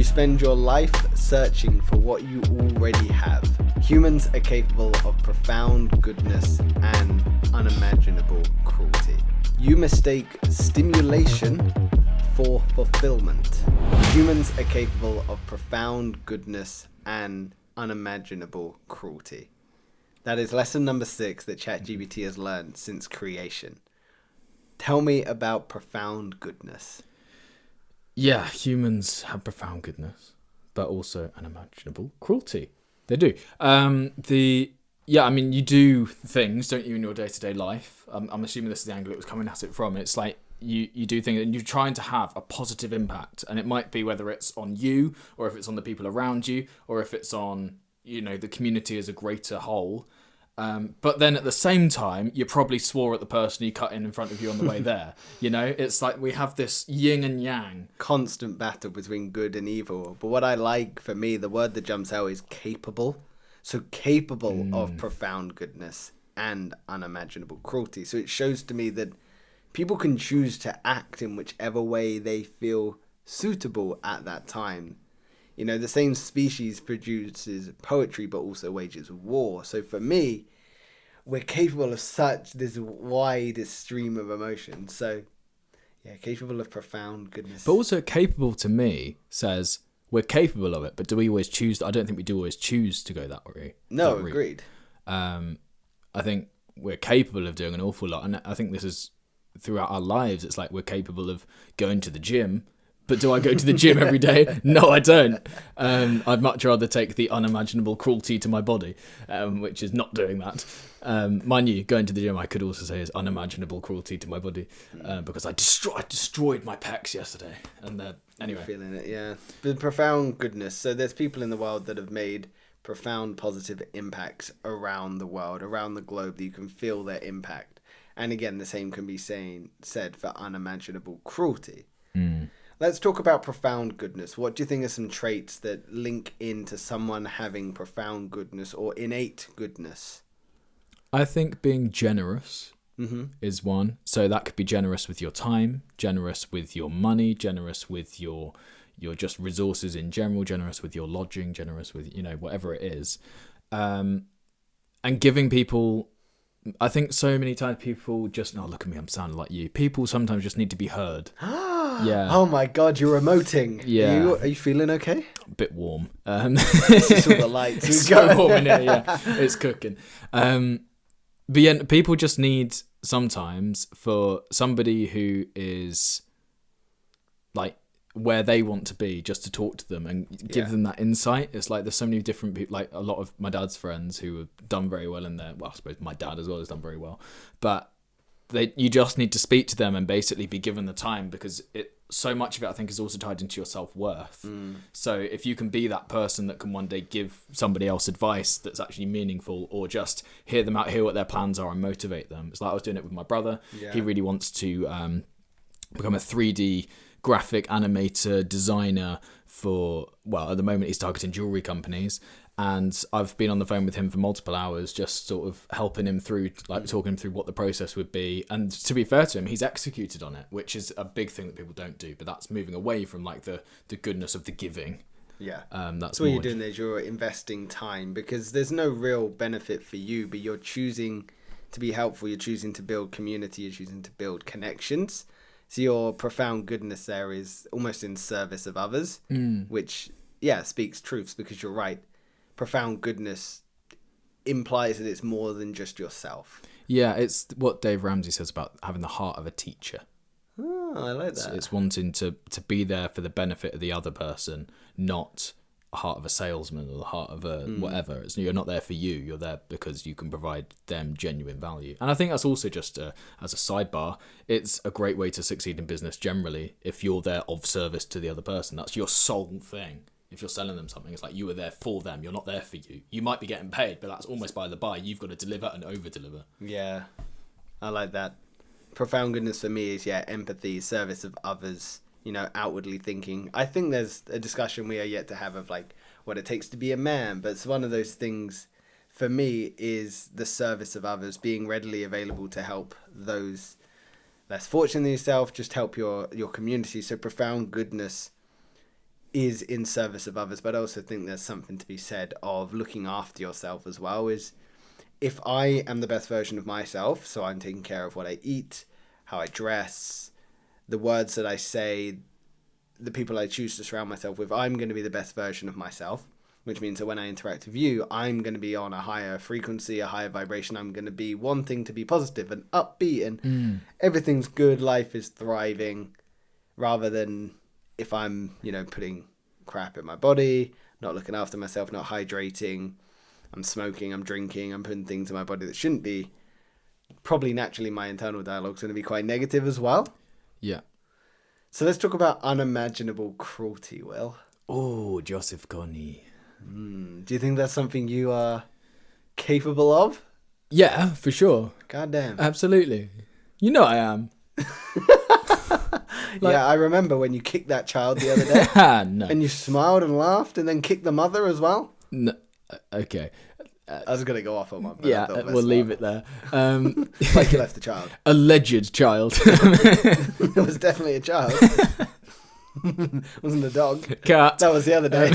You spend your life searching for what you already have. Humans are capable of profound goodness and unimaginable cruelty. You mistake stimulation for fulfillment. Humans are capable of profound goodness and unimaginable cruelty. That is lesson number 6 that ChatGPT has learned since creation. Tell me about profound goodness. Yeah, humans have profound goodness, but also unimaginable cruelty. They do. You do things, don't you, in your day-to-day life? I'm assuming this is the angle it was coming at it from. It's like you do things and you're trying to have a positive impact, and it might be whether it's on you or if it's on the people around you or if it's on, the community as a greater whole. But then at the same time, you probably swore at the person you cut in front of you on the way there. It's like we have this yin and yang. Constant battle between good and evil. But what I like, for me, the word that jumps out is capable. So capable of profound goodness and unimaginable cruelty. So it shows to me that people can choose to act in whichever way they feel suitable at that time. The same species produces poetry but also wages war. So for me, we're capable of this wide stream of emotion. So, yeah, capable of profound goodness. But also capable, to me, says we're capable of it, but do we always choose? I don't think we do always choose to go that way. No, agreed. I think we're capable of doing an awful lot. And I think this is throughout our lives. It's like we're capable of going to the gym. But do I go to the gym every day? No, I don't. I'd much rather take the unimaginable cruelty to my body, which is not doing that. Mind you, going to the gym, I could also say, is unimaginable cruelty to my body, because I destroyed my pecs yesterday. And anyway, feeling it, yeah. But profound goodness. So there's people in the world that have made profound positive impacts around the world, around the globe, that you can feel their impact. And again, the same can be said for unimaginable cruelty. Let's talk about profound goodness. What do you think are some traits that link into someone having profound goodness or innate goodness? I think being generous is one. So that could be generous with your time, generous with your money, generous with your just resources in general, generous with your lodging, generous with, whatever it is. And giving people... I think so many times people just... Oh, look at me, I'm sounding like you. People sometimes just need to be heard. Yeah. Oh my God, you're emoting. Yeah. Are you feeling okay? A bit warm. It's all the lights. It's so warm in here, yeah. It's cooking. But yeah, people just need sometimes for somebody who is like where they want to be, just to talk to them and give them that insight. It's like there's so many different people, like a lot of my dad's friends who have done very well in there. Well, I suppose my dad as well has done very well. But you just need to speak to them and basically be given the time, because so much of it, I think, is also tied into your self-worth. So if you can be that person that can one day give somebody else advice that's actually meaningful, or just hear them out, hear what their plans are and motivate them. It's like I was doing it with my brother. Yeah. He really wants to become a 3D graphic animator designer at the moment he's targeting jewelry companies. And I've been on the phone with him for multiple hours, just sort of helping him through, like talking him through what the process would be. And to be fair to him, he's executed on it, which is a big thing that people don't do. But that's moving away from like the goodness of the giving. Yeah. That's what you're doing is you're investing time, because there's no real benefit for you, but you're choosing to be helpful. You're choosing to build community. You're choosing to build connections. So your profound goodness there is almost in service of others, which, speaks truths, because you're right. Profound goodness implies that it's more than just yourself. Yeah, it's what Dave Ramsey says about having the heart of a teacher. Oh, I like that. It's wanting to be there for the benefit of the other person, not a heart of a salesman or the heart of a whatever. You're not there for you. You're there because you can provide them genuine value. And I think that's also just as a sidebar, it's a great way to succeed in business generally. If you're there of service to the other person, that's your sole thing. If you're selling them something, it's like you were there for them. You're not there for you. You might be getting paid, but that's almost by the by. You've got to deliver and over-deliver. Yeah, I like that. Profound goodness for me is, empathy, service of others, outwardly thinking. I think there's a discussion we are yet to have of like what it takes to be a man, but it's one of those things for me is the service of others, being readily available to help those less fortunate than yourself, just help your community. So profound goodness is in service of others, but I also think there's something to be said of looking after yourself as well. Is if I am the best version of myself, so I'm taking care of what I eat, how I dress, the words that I say, the people I choose to surround myself with, I'm going to be the best version of myself, which means that when I interact with you, I'm going to be on a higher frequency, a higher vibration. I'm going to be wanting to be positive and upbeat and everything's good, life is thriving, rather than if I'm, putting crap in my body, not looking after myself, not hydrating, I'm smoking, I'm drinking, I'm putting things in my body that shouldn't be. Probably naturally my internal dialogue is going to be quite negative as well. Yeah. So let's talk about unimaginable cruelty, Will. Oh, Joseph Kony. Do you think that's something you are capable of? Yeah, for sure. Goddamn. Absolutely. You know I am. Yeah, I remember when you kicked that child the other day. No. And you smiled and laughed and then kicked the mother as well. No. Okay. I was going to go off on one. Yeah, we'll leave it there. Like you left the child. Alleged child. It was definitely a child. Wasn't a dog. Cat. That was the other day.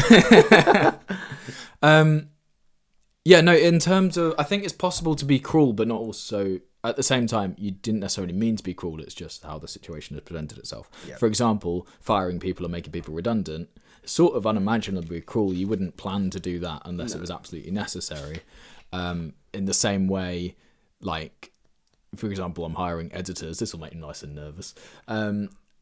Yeah, no, in terms of, I think it's possible to be cruel, but not also, at the same time, you didn't necessarily mean to be cruel, it's just how the situation has presented itself. Yep. For example, firing people and making people redundant, sort of unimaginably cruel. You wouldn't plan to do that unless it was absolutely necessary. In the same way, like, for example, I'm hiring editors, this will make you nice and nervous.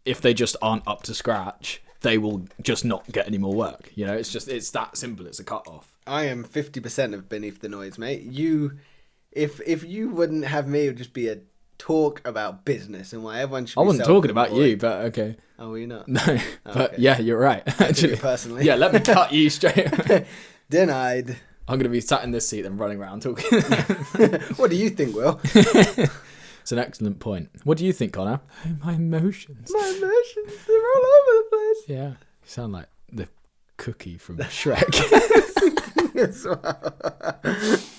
If they just aren't up to scratch, they will just not get any more work. It's that simple. It's a cut off. I am 50% of beneath the noise, mate. If you wouldn't have me, it would just be a talk about business and why everyone should be I wasn't talking about you, but okay. Oh, were you not? No, but okay. yeah, you're right. Actually, personally. Yeah, let me cut you straight. Denied. I'm going to be sat in this seat and running around talking. What do you think, Will? It's an excellent point. What do you think, Connor? My emotions. My emotions, they're all over the place. Yeah, you sound like the cookie from Shrek.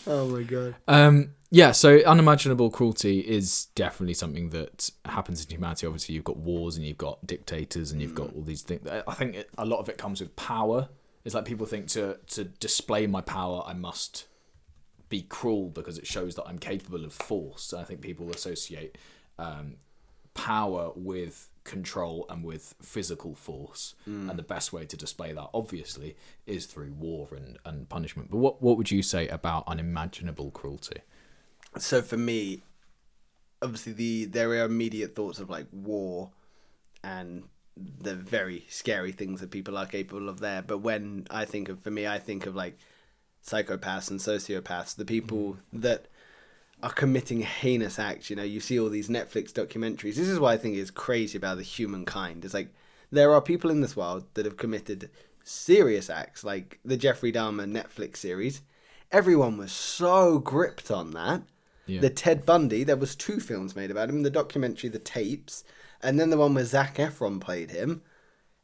Oh my god. Yeah, so unimaginable cruelty is definitely something that happens in humanity. Obviously, you've got wars and you've got dictators and you've got all these things. I think a lot of it comes with power. It's like people think to display my power, I must be cruel because it shows that I'm capable of force. And I think people associate power with control and with physical force. And the best way to display that, obviously, is through war and punishment. But what would you say about unimaginable cruelty? So for me, obviously there are immediate thoughts of like war and the very scary things that people are capable of there. But when I think of like psychopaths and sociopaths, the people that are committing heinous acts. You see all these Netflix documentaries. This is what I think is crazy about the humankind. It's like there are people in this world that have committed serious acts, like the Jeffrey Dahmer Netflix series. Everyone was so gripped on that. Yeah. The Ted Bundy, there was 2 films made about him, the documentary The Tapes, and then the one where Zac Efron played him.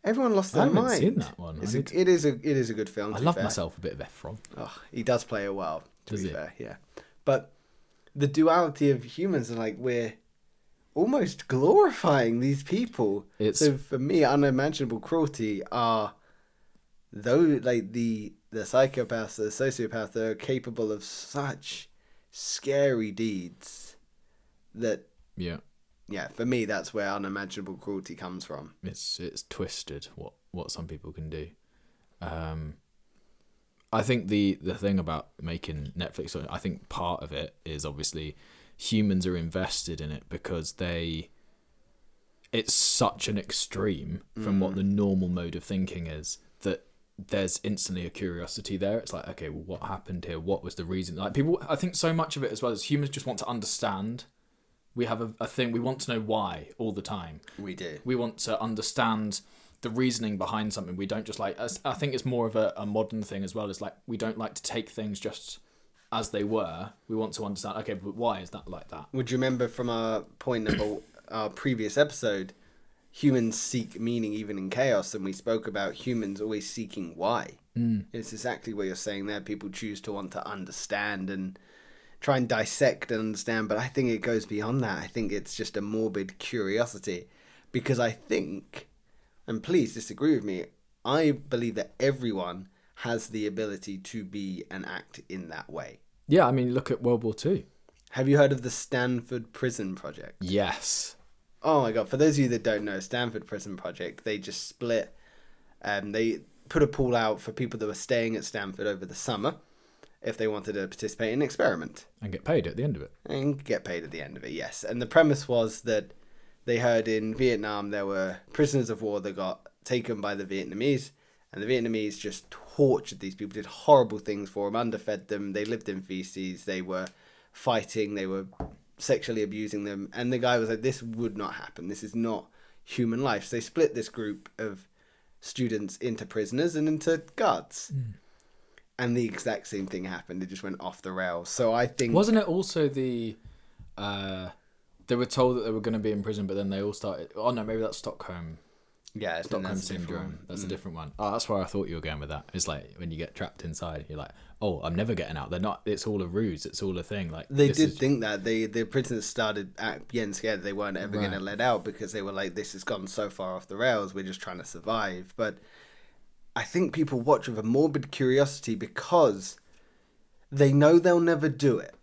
Everyone lost their mind. I haven't seen that one. It is a good film. I love myself a bit of Efron. Oh, he does play it well, to be fair, yeah. But the duality of humans are like, we're almost glorifying these people. So for me, unimaginable cruelty are those, like the psychopaths, the sociopaths that are capable of such scary deeds that for me that's where unimaginable cruelty comes from. It's twisted what some people can do. I think the thing about making Netflix, I think part of it is obviously humans are invested in it because it's such an extreme from what the normal mode of thinking is that there's instantly a curiosity there. It's like, okay, well, what happened here? What was the reason? Like people, I think so much of it as well as humans just want to understand. We have a thing, we want to know why all the time. We do. We want to understand the reasoning behind something. We don't just like, I think it's more of a modern thing as well. It's like, we don't like to take things just as they were. We want to understand, okay, but why is that like that? Would you remember from our point of our previous episode, humans seek meaning even in chaos, and we spoke about humans always seeking why. It's exactly what you're saying there. People choose to want to understand and try and dissect and understand, but I think it goes beyond that. I think it's just a morbid curiosity, because I think, and please disagree with me, I believe that everyone has the ability to be and act in that way. Yeah, I mean, look at World War Two. Have you heard of the Stanford Prison Project? Yes. Oh my God. For those of you that don't know, Stanford Prison Project, they just split. They put a pool out for people that were staying at Stanford over the summer if they wanted to participate in an experiment. And get paid at the end of it. And get paid at the end of it, yes. And the premise was that they heard in Vietnam there were prisoners of war that got taken by the Vietnamese, and the Vietnamese just tortured these people, did horrible things for them, underfed them, they lived in feces, they were fighting, they were sexually abusing them. And the guy was like, this would not happen. This is not human life. So they split this group of students into prisoners and into guards. And the exact same thing happened. It just went off the rails. So I think... Wasn't it also the... they were told that they were going to be in prison, but then they all started... Oh, no, maybe that's Stockholm. Yeah, Stockholm Syndrome. That's a different one. Oh, that's where I thought you were going with that. It's like when you get trapped inside, you're like, oh, I'm never getting out. They're not... It's all a ruse. It's all a thing. Like they did think that. The prisoners started getting scared they weren't ever going to let out because they were like, this has gone so far off the rails. We're just trying to survive. But... I think people watch with a morbid curiosity because they know they'll never do it,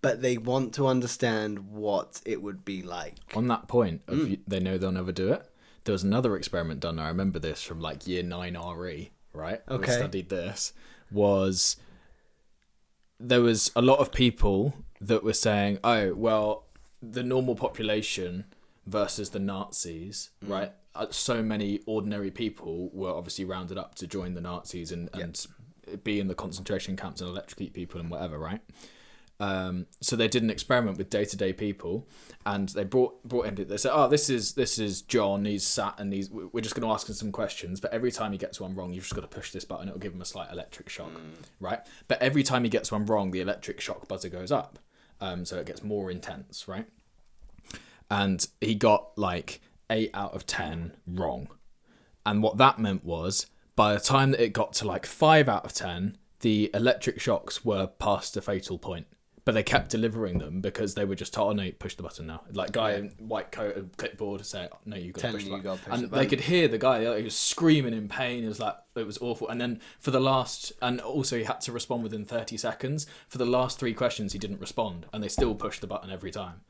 but they want to understand what it would be like. On that point of they know they'll never do it, there was another experiment done. I remember this from like year 9 RE, right? Okay. We studied this. There was a lot of people that were saying, oh, well, the normal population versus the Nazis, right? So many ordinary people were obviously rounded up to join the Nazis and be in the concentration camps and electrocute people and whatever, right? So they did an experiment with day-to-day people, and they brought him. They said, "Oh, this is John. He's sat and we're just going to ask him some questions. But every time he gets one wrong, you've just got to push this button. It'll give him a slight electric shock, right? But every time he gets one wrong, the electric shock buzzer goes up, so it gets more intense, right? And he got like 8 out of 10 wrong. And what that meant was, by the time that it got to like 5 out of 10, the electric shocks were past the fatal point. But they kept delivering them because they were just told, oh no, push the button now. Like guy in white coat and clipboard say, oh, no, you got to push the button. And they could hear the guy, he was screaming in pain. It was like, it was awful. And then for the last, and also he had to respond within 30 seconds. For the last 3 questions, he didn't respond. And they still pushed the button every time.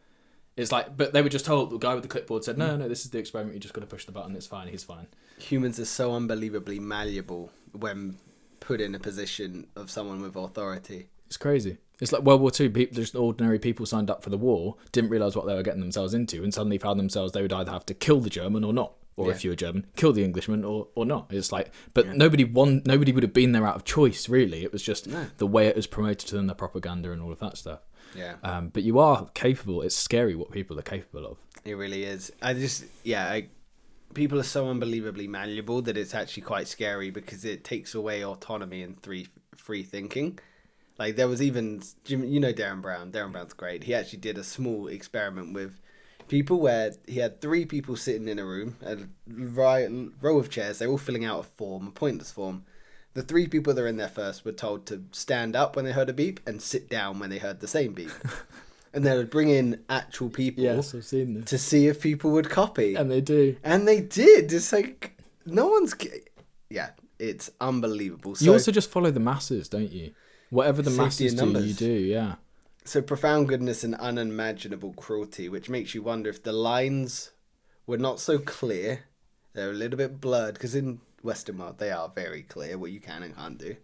It's like, but they were just told, the guy with the clipboard said, no, this is the experiment, you just got to push the button, it's fine, he's fine. Humans are so unbelievably malleable when put in a position of someone with authority. It's crazy. It's like World War II, just ordinary people signed up for the war, didn't realise what they were getting themselves into, and suddenly found themselves they would either have to kill the German or not. Or if you were German, kill the Englishman or not. It's like, but nobody would have been there out of choice, really. It was just the way it was promoted to them, the propaganda and all of that stuff. Yeah. But you are capable. It's scary what people are capable of. It really is. People are so unbelievably malleable that it's actually quite scary because it takes away autonomy and free thinking. Like there was even, you know, Darren Brown. Darren Brown's great. He actually did a small experiment with people where he had 3 people sitting in a room, a row of chairs. They're all filling out a form, a pointless form. The 3 people that were in there first were told to stand up when they heard a beep and sit down when they heard the same beep. And they would bring in actual people Yes, I've seen this. to see if people would copy. And they do. And they did. It's like, no one's... Yeah, it's unbelievable. You also just follow the masses, don't you? Whatever the masses do, you do, yeah. So profound goodness and unimaginable cruelty, which makes you wonder if the lines were not so clear. They're a little bit blurred, because in Western world, they are very clear what you can and can't do.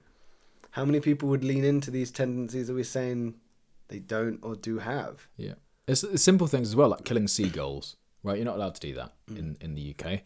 How many people would lean into these tendencies that we're saying they don't or do have? Yeah. It's simple things as well, like killing seagulls, right? You're not allowed to do that in the UK.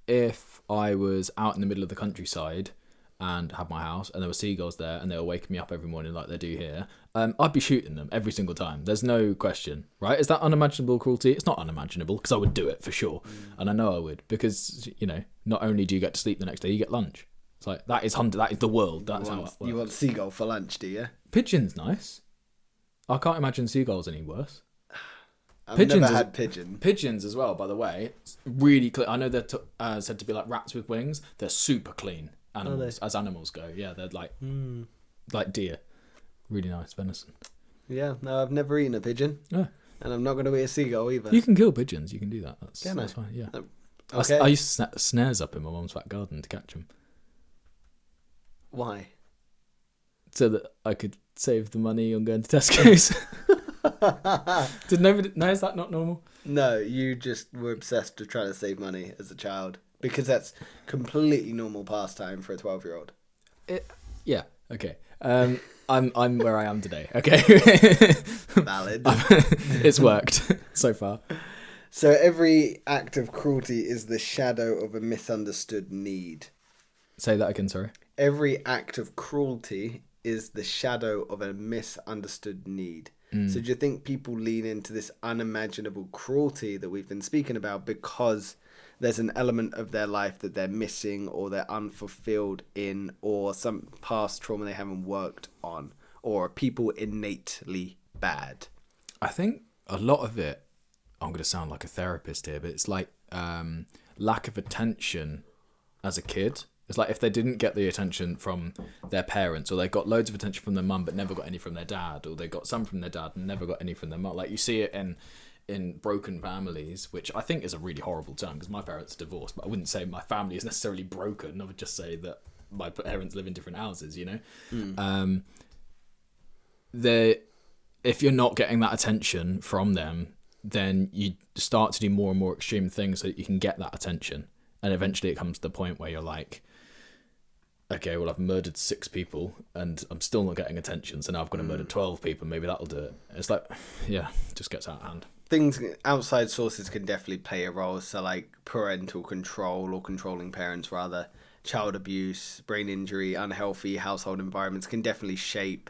If I was out in the middle of the countryside and had my house and there were seagulls there and they were waking me up every morning like they do here, I'd be shooting them every single time. There's no question, right? Is that unimaginable cruelty? It's not unimaginable because I would do it for sure. And I know I would because, you know, not only do you get to sleep the next day, you get lunch. It's like, that is the world. That's how it works. You want seagull for lunch, do you? Pigeon's nice. I can't imagine seagulls any worse. I've never had pigeon. Pigeons as well, by the way. It's really clean. I know they're said to be like rats with wings. They're super clean animals, as animals go. Yeah, they're like deer. Really nice venison. Yeah, no, I've never eaten a pigeon. Yeah. And I'm not going to eat a seagull either. You can kill pigeons. You can do that. That's fine. Yeah. Okay. I used to set snares up in my mum's back garden to catch them, Why? so that I could save the money on going to Tesco's. Did nobody? No, is that not normal? No, you just were obsessed with trying to save money as a child because that's completely normal pastime for a 12-year-old. Yeah. Okay. I'm where I am today. Okay. Valid. It's worked so far. So every act of cruelty is the shadow of a misunderstood need. Say that again. Sorry. Every act of cruelty is the shadow of a misunderstood need. So do you think people lean into this unimaginable cruelty that we've been speaking about because there's an element of their life that they're missing or they're unfulfilled in, or some past trauma they haven't worked on, or are people innately bad? I think a lot of it, I'm going to sound like a therapist here, but it's like lack of attention as a kid. It's like if they didn't get the attention from their parents, or they got loads of attention from their mum but never got any from their dad, or they got some from their dad and never got any from their mum. Like you see it in broken families, which I think is a really horrible term because my parents are divorced, but I wouldn't say my family is necessarily broken. I would just say that my parents live in different houses, you know? If you're not getting that attention from them, then you start to do more and more extreme things so that you can get that attention. And eventually it comes to the point where you're like, okay, well, I've murdered 6 people and I'm still not getting attention. So now I've got to murder 12 people. Maybe that'll do it. It's like, yeah, it just gets out of hand. Things, outside sources can definitely play a role. So like parental control or controlling parents rather, child abuse, brain injury, unhealthy household environments can definitely shape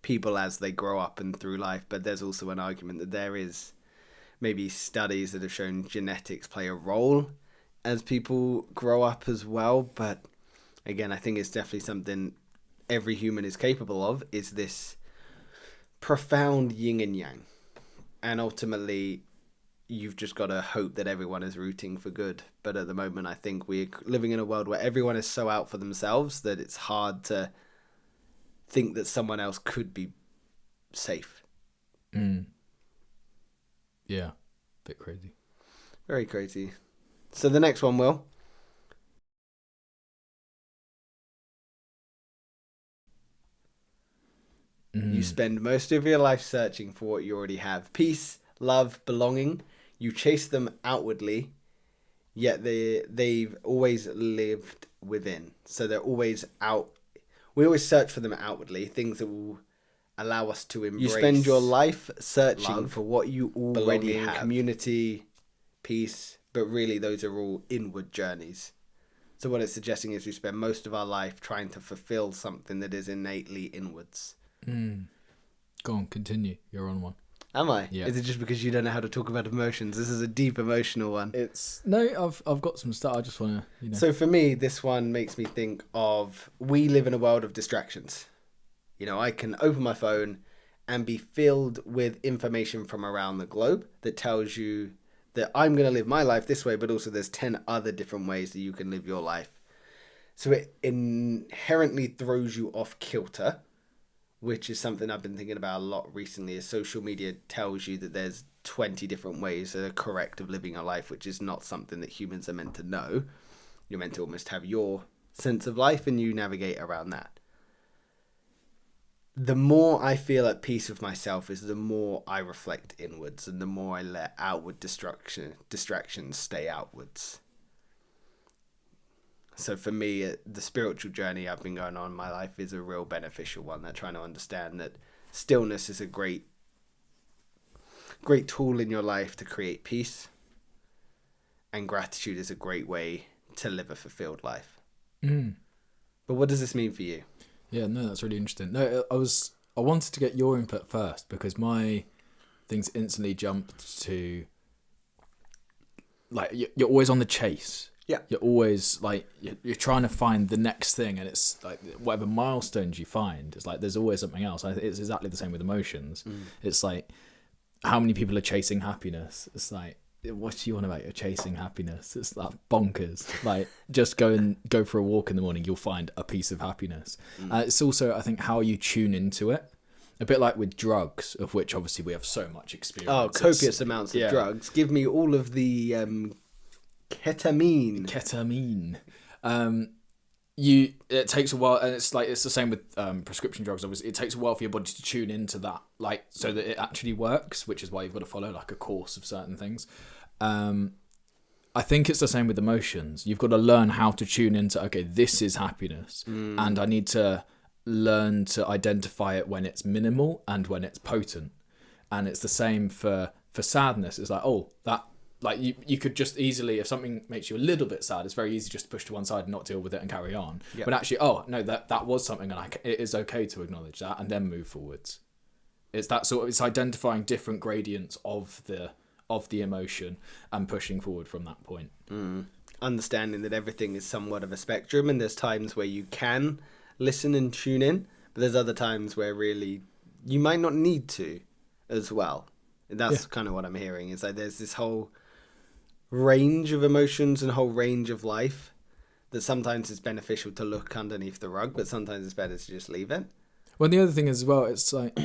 people as they grow up and through life. But there's also an argument that there is maybe studies that have shown genetics play a role as people grow up as well. But again, I think it's definitely something every human is capable of, is this profound yin and yang. And ultimately, you've just got to hope that everyone is rooting for good. But at the moment, I think we're living in a world where everyone is so out for themselves that it's hard to think that someone else could be safe. Yeah, bit crazy. Very crazy. So the next one, Will. You spend most of your life searching for what you already have. Peace, love, belonging. You chase them outwardly, yet they've always lived within. So they're always out. We always search for them outwardly, things that will allow us to embrace. You spend your life searching love, for what you already have. Community, peace, but really those are all inward journeys. So what it's suggesting is we spend most of our life trying to fulfill something that is innately inwards. Go on, continue. You're on one. Am I? Yeah. Is it just because you don't know how to talk about emotions? This is a deep emotional one. I've got some stuff. I just want to, So for me, this one makes me think of, we live in a world of distractions. I can open my phone and be filled with information from around the globe that tells you that I'm going to live my life this way, but also there's 10 other different ways that you can live your life. So it inherently throws you off kilter, which is something I've been thinking about a lot recently, as social media tells you that there's 20 different ways that are correct of living a life, which is not something that humans are meant to know. You're meant to almost have your sense of life and you navigate around that. The more I feel at peace with myself is the more I reflect inwards and the more I let outward distractions stay outwards. So for me, the spiritual journey I've been going on in my life is a real beneficial one. That trying to understand that stillness is a great tool in your life to create peace. And gratitude is a great way to live a fulfilled life. But what does this mean for you? Yeah, no, that's really interesting. No, I wanted to get your input first because my things instantly jumped to, like, you're always on the chase. Yeah. You're always like, you're trying to find the next thing, and it's like whatever milestones you find, it's like there's always something else. It's exactly the same with emotions. It's like, how many people are chasing happiness? It's like, what do you want about? You're chasing happiness. It's like bonkers. Like, just go for a walk in the morning, you'll find a piece of happiness. It's also, I think, how you tune into it. A bit like with drugs, of which obviously we have so much experience. Oh, copious amounts of drugs. Give me all of the Ketamine. It takes a while, and it's the same with prescription drugs. Obviously, it takes a while for your body to tune into that, like, so that it actually works, which is why you've got to follow like a course of certain things. I think it's the same with emotions. You've got to learn how to tune into, okay, this is happiness, and I need to learn to identify it when it's minimal and when it's potent. And it's the same for sadness. It's like, oh, that, like, you could just easily, if something makes you a little bit sad, it's very easy just to push to one side and not deal with it and carry on. Yep. But actually, oh no, that was something, and it is okay to acknowledge that and then move forwards. It's that sort of, it's identifying different gradients of the emotion and pushing forward from that point. Understanding that everything is somewhat of a spectrum, and there's times where you can listen and tune in, but there's other times where really you might not need to as well. And that's kind of what I'm hearing, is like there's this whole range of emotions and whole range of life that sometimes it's beneficial to look underneath the rug, but sometimes it's better to just leave it. Well, the other thing as well, it's like,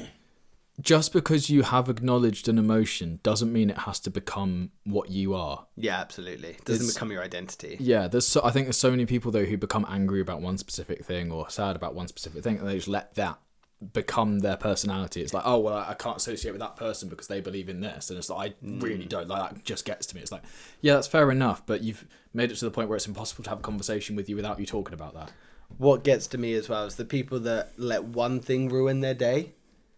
just because you have acknowledged an emotion doesn't mean it has to become what you are. Yeah, absolutely. It doesn't become your identity. Yeah, I think there's so many people, though, who become angry about one specific thing or sad about one specific thing, and they just let that become their personality. It's like, oh, well, I can't associate with that person because they believe in this. And it's like, I really don't. Like, that just gets to me. It's like, yeah, that's fair enough, but you've made it to the point where it's impossible to have a conversation with you without you talking about that. What gets to me as well is the people that let one thing ruin their day.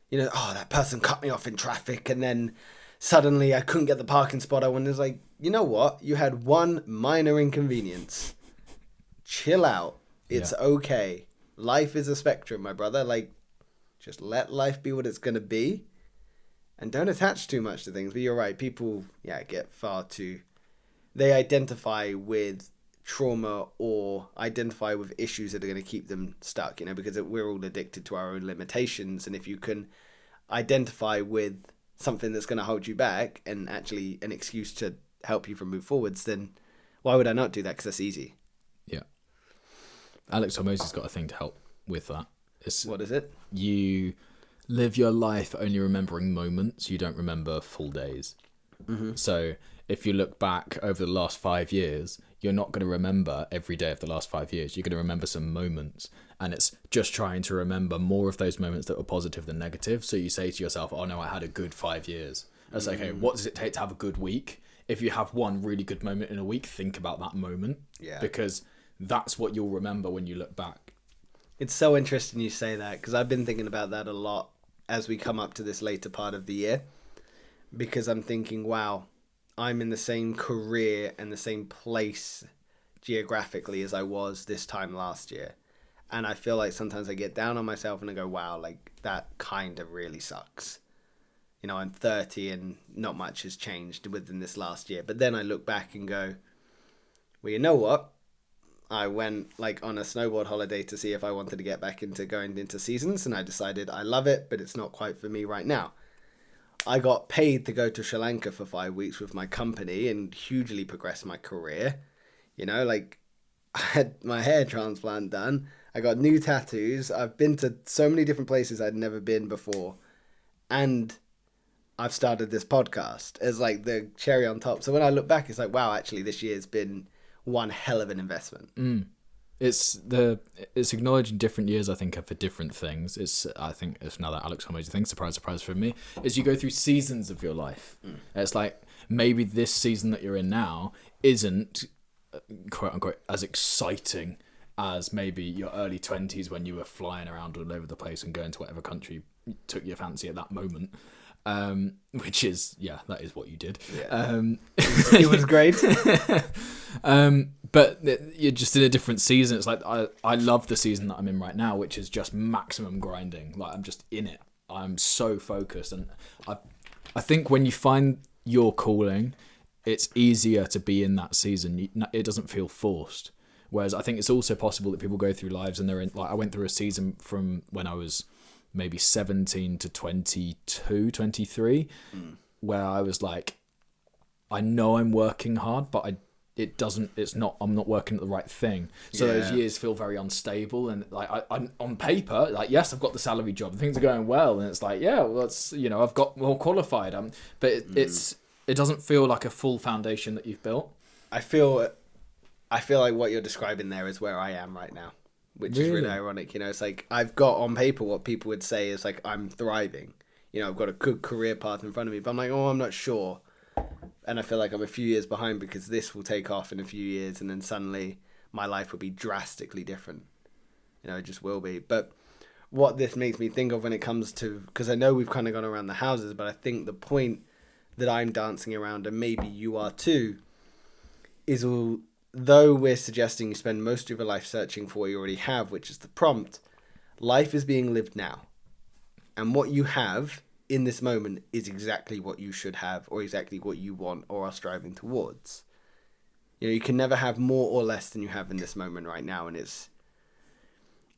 You know, oh, that person cut me off in traffic, and then suddenly I couldn't get the parking spot I wanted. It's like, you know what? You had one minor inconvenience. Chill out. It's okay. Life is a spectrum, my brother. Like, just let life be what it's going to be, and don't attach too much to things. But you're right. People, get far too... They identify with trauma or identify with issues that are going to keep them stuck, because we're all addicted to our own limitations. And if you can identify with something that's going to hold you back and actually an excuse to help you from move forwards, then why would I not do that? Because that's easy. Yeah. Alex Hormozy's got a thing to help with that. What is it? You live your life only remembering moments. You don't remember full days. Mm-hmm. So if you look back over the last 5 years, you're not going to remember every day of the last 5 years. You're going to remember some moments. And it's just trying to remember more of those moments that were positive than negative. So you say to yourself, oh no, I had a good 5 years. That's okay. What does it take to have a good week? If you have one really good moment in a week, think about that moment. Yeah. Because that's what you'll remember when you look back. It's so interesting you say that, because I've been thinking about that a lot as we come up to this later part of the year. Because I'm thinking, wow, I'm in the same career and the same place geographically as I was this time last year. And I feel like sometimes I get down on myself and I go, wow, like that kind of really sucks. I'm 30 and not much has changed within this last year. But then I look back and go, well, you know what? I went on a snowboard holiday to see if I wanted to get back into going into seasons, and I decided I love it, but it's not quite for me right now. I got paid to go to Sri Lanka for 5 weeks with my company and hugely progressed my career. I had my hair transplant done. I got new tattoos. I've been to so many different places I'd never been before. And I've started this podcast as the cherry on top. So when I look back, it's like, wow, actually this year's been one hell of an investment. It's acknowledging different years, I think, are for different things. I think it's another Alex Hormozy thing, surprise for me, is you go through seasons of your life. It's like, maybe this season that you're in now isn't, quote unquote, as exciting as maybe your early 20s when you were flying around all over the place and going to whatever country took your fancy at that moment. Which is, that is what you did. Yeah. It was great. But you're just in a different season. It's like, I love the season that I'm in right now, which is just maximum grinding. Like, I'm just in it. I'm so focused. And I think when you find your calling, it's easier to be in that season. It doesn't feel forced. Whereas I think it's also possible that people go through lives and they're in, I went through a season from when I was maybe 17 to 22, 23, where I was like, I know I'm working hard, but I'm not working at the right thing. So those years feel very unstable. And I'm on paper, yes, I've got the salary job, things are going well. And it's like, that's, I've got more qualified. But it doesn't feel like a full foundation that you've built. I feel like what you're describing there is where I am right now, which is really ironic. You know, it's like I've got on paper what people would say is like I'm thriving. You know, I've got a good career path in front of me, but I'm like, oh, I'm not sure. And I feel like I'm a few years behind because this will take off in a few years, and then suddenly my life will be drastically different. You know, it just will be. But what this makes me think of when it comes to, because I know we've kind of gone around the houses, but I think the point that I'm dancing around, and maybe you are too, is although we're suggesting you spend most of your life searching for what you already have, which is the prompt, life is being lived now. And what you have in this moment is exactly what you should have, or exactly what you want or are striving towards. You know, you can never have more or less than you have in this moment right now, and it's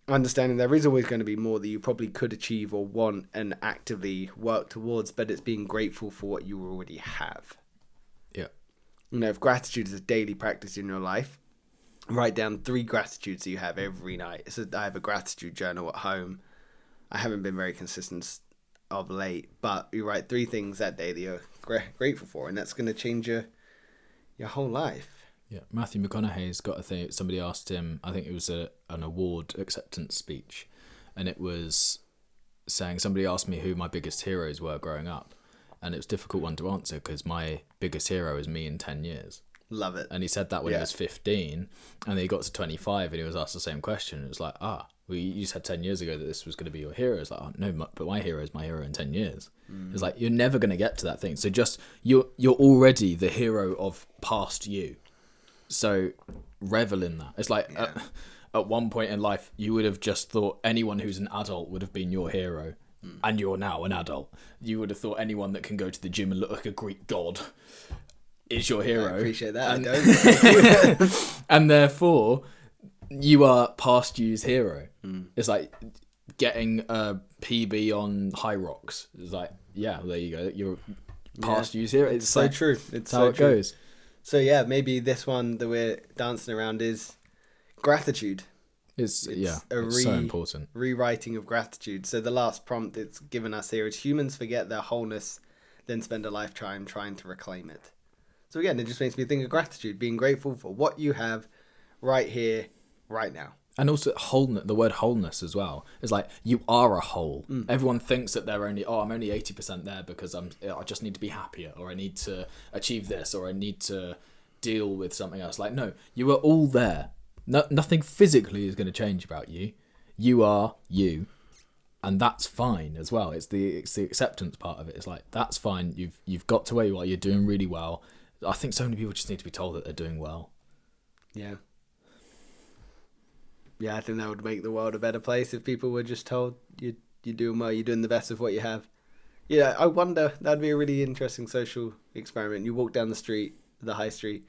understanding there is always going to be more that you probably could achieve or want and actively work towards, but it's being grateful for what you already have. Yeah. You know, if gratitude is a daily practice in your life, write down 3 gratitudes that you have every night. So I have a gratitude journal at home. I haven't been very consistent of late, but you write 3 things that day that you're grateful for, and that's going to change your whole life. Yeah, Matthew McConaughey's got a thing. Somebody asked him, I think it was an award acceptance speech, and it was saying, somebody asked me who my biggest heroes were growing up, and it was a difficult one to answer because my biggest hero is me in 10 years. Love it. And he said that when he was 15, and then he got to 25 and he was asked the same question. It was like, well, you said 10 years ago that this was going to be your hero. It's like, oh, no, but my hero is my hero in 10 years. It's like, you're never going to get to that thing. So just, you're already the hero of past you. So revel in that. It's like at one point in life, you would have just thought anyone who's an adult would have been your hero. And you're now an adult. You would have thought anyone that can go to the gym and look like a Greek god is your hero. I appreciate that. I don't. And therefore, you are past you's hero. It's like getting a PB on High Rocks. It's like, yeah, there you go. You're past you's hero. It's so like, true. It's how so it true. goes. So yeah, maybe this one that we're dancing around is gratitude. It's so important. Rewriting of gratitude. So the last prompt it's given us here is humans forget their wholeness, then spend a lifetime trying to reclaim it. So again, it just makes me think of gratitude, being grateful for what you have right here, right now. And also wholeness, the word wholeness as well. It's like, you are a whole. Everyone thinks that they're only, I'm only 80% there because I just need to be happier, or I need to achieve this, or I need to deal with something else. Like, no, you are all there. Nothing physically is going to change about you. You are you. And that's fine as well. It's the acceptance part of it. It's like, that's fine. You've got to where you are. You're doing really well. I think so many people just need to be told that they're doing well. Yeah. Yeah, I think that would make the world a better place if people were just told you're doing well, you're doing the best of what you have. Yeah, I wonder, that'd be a really interesting social experiment. You walk down the street, the high street,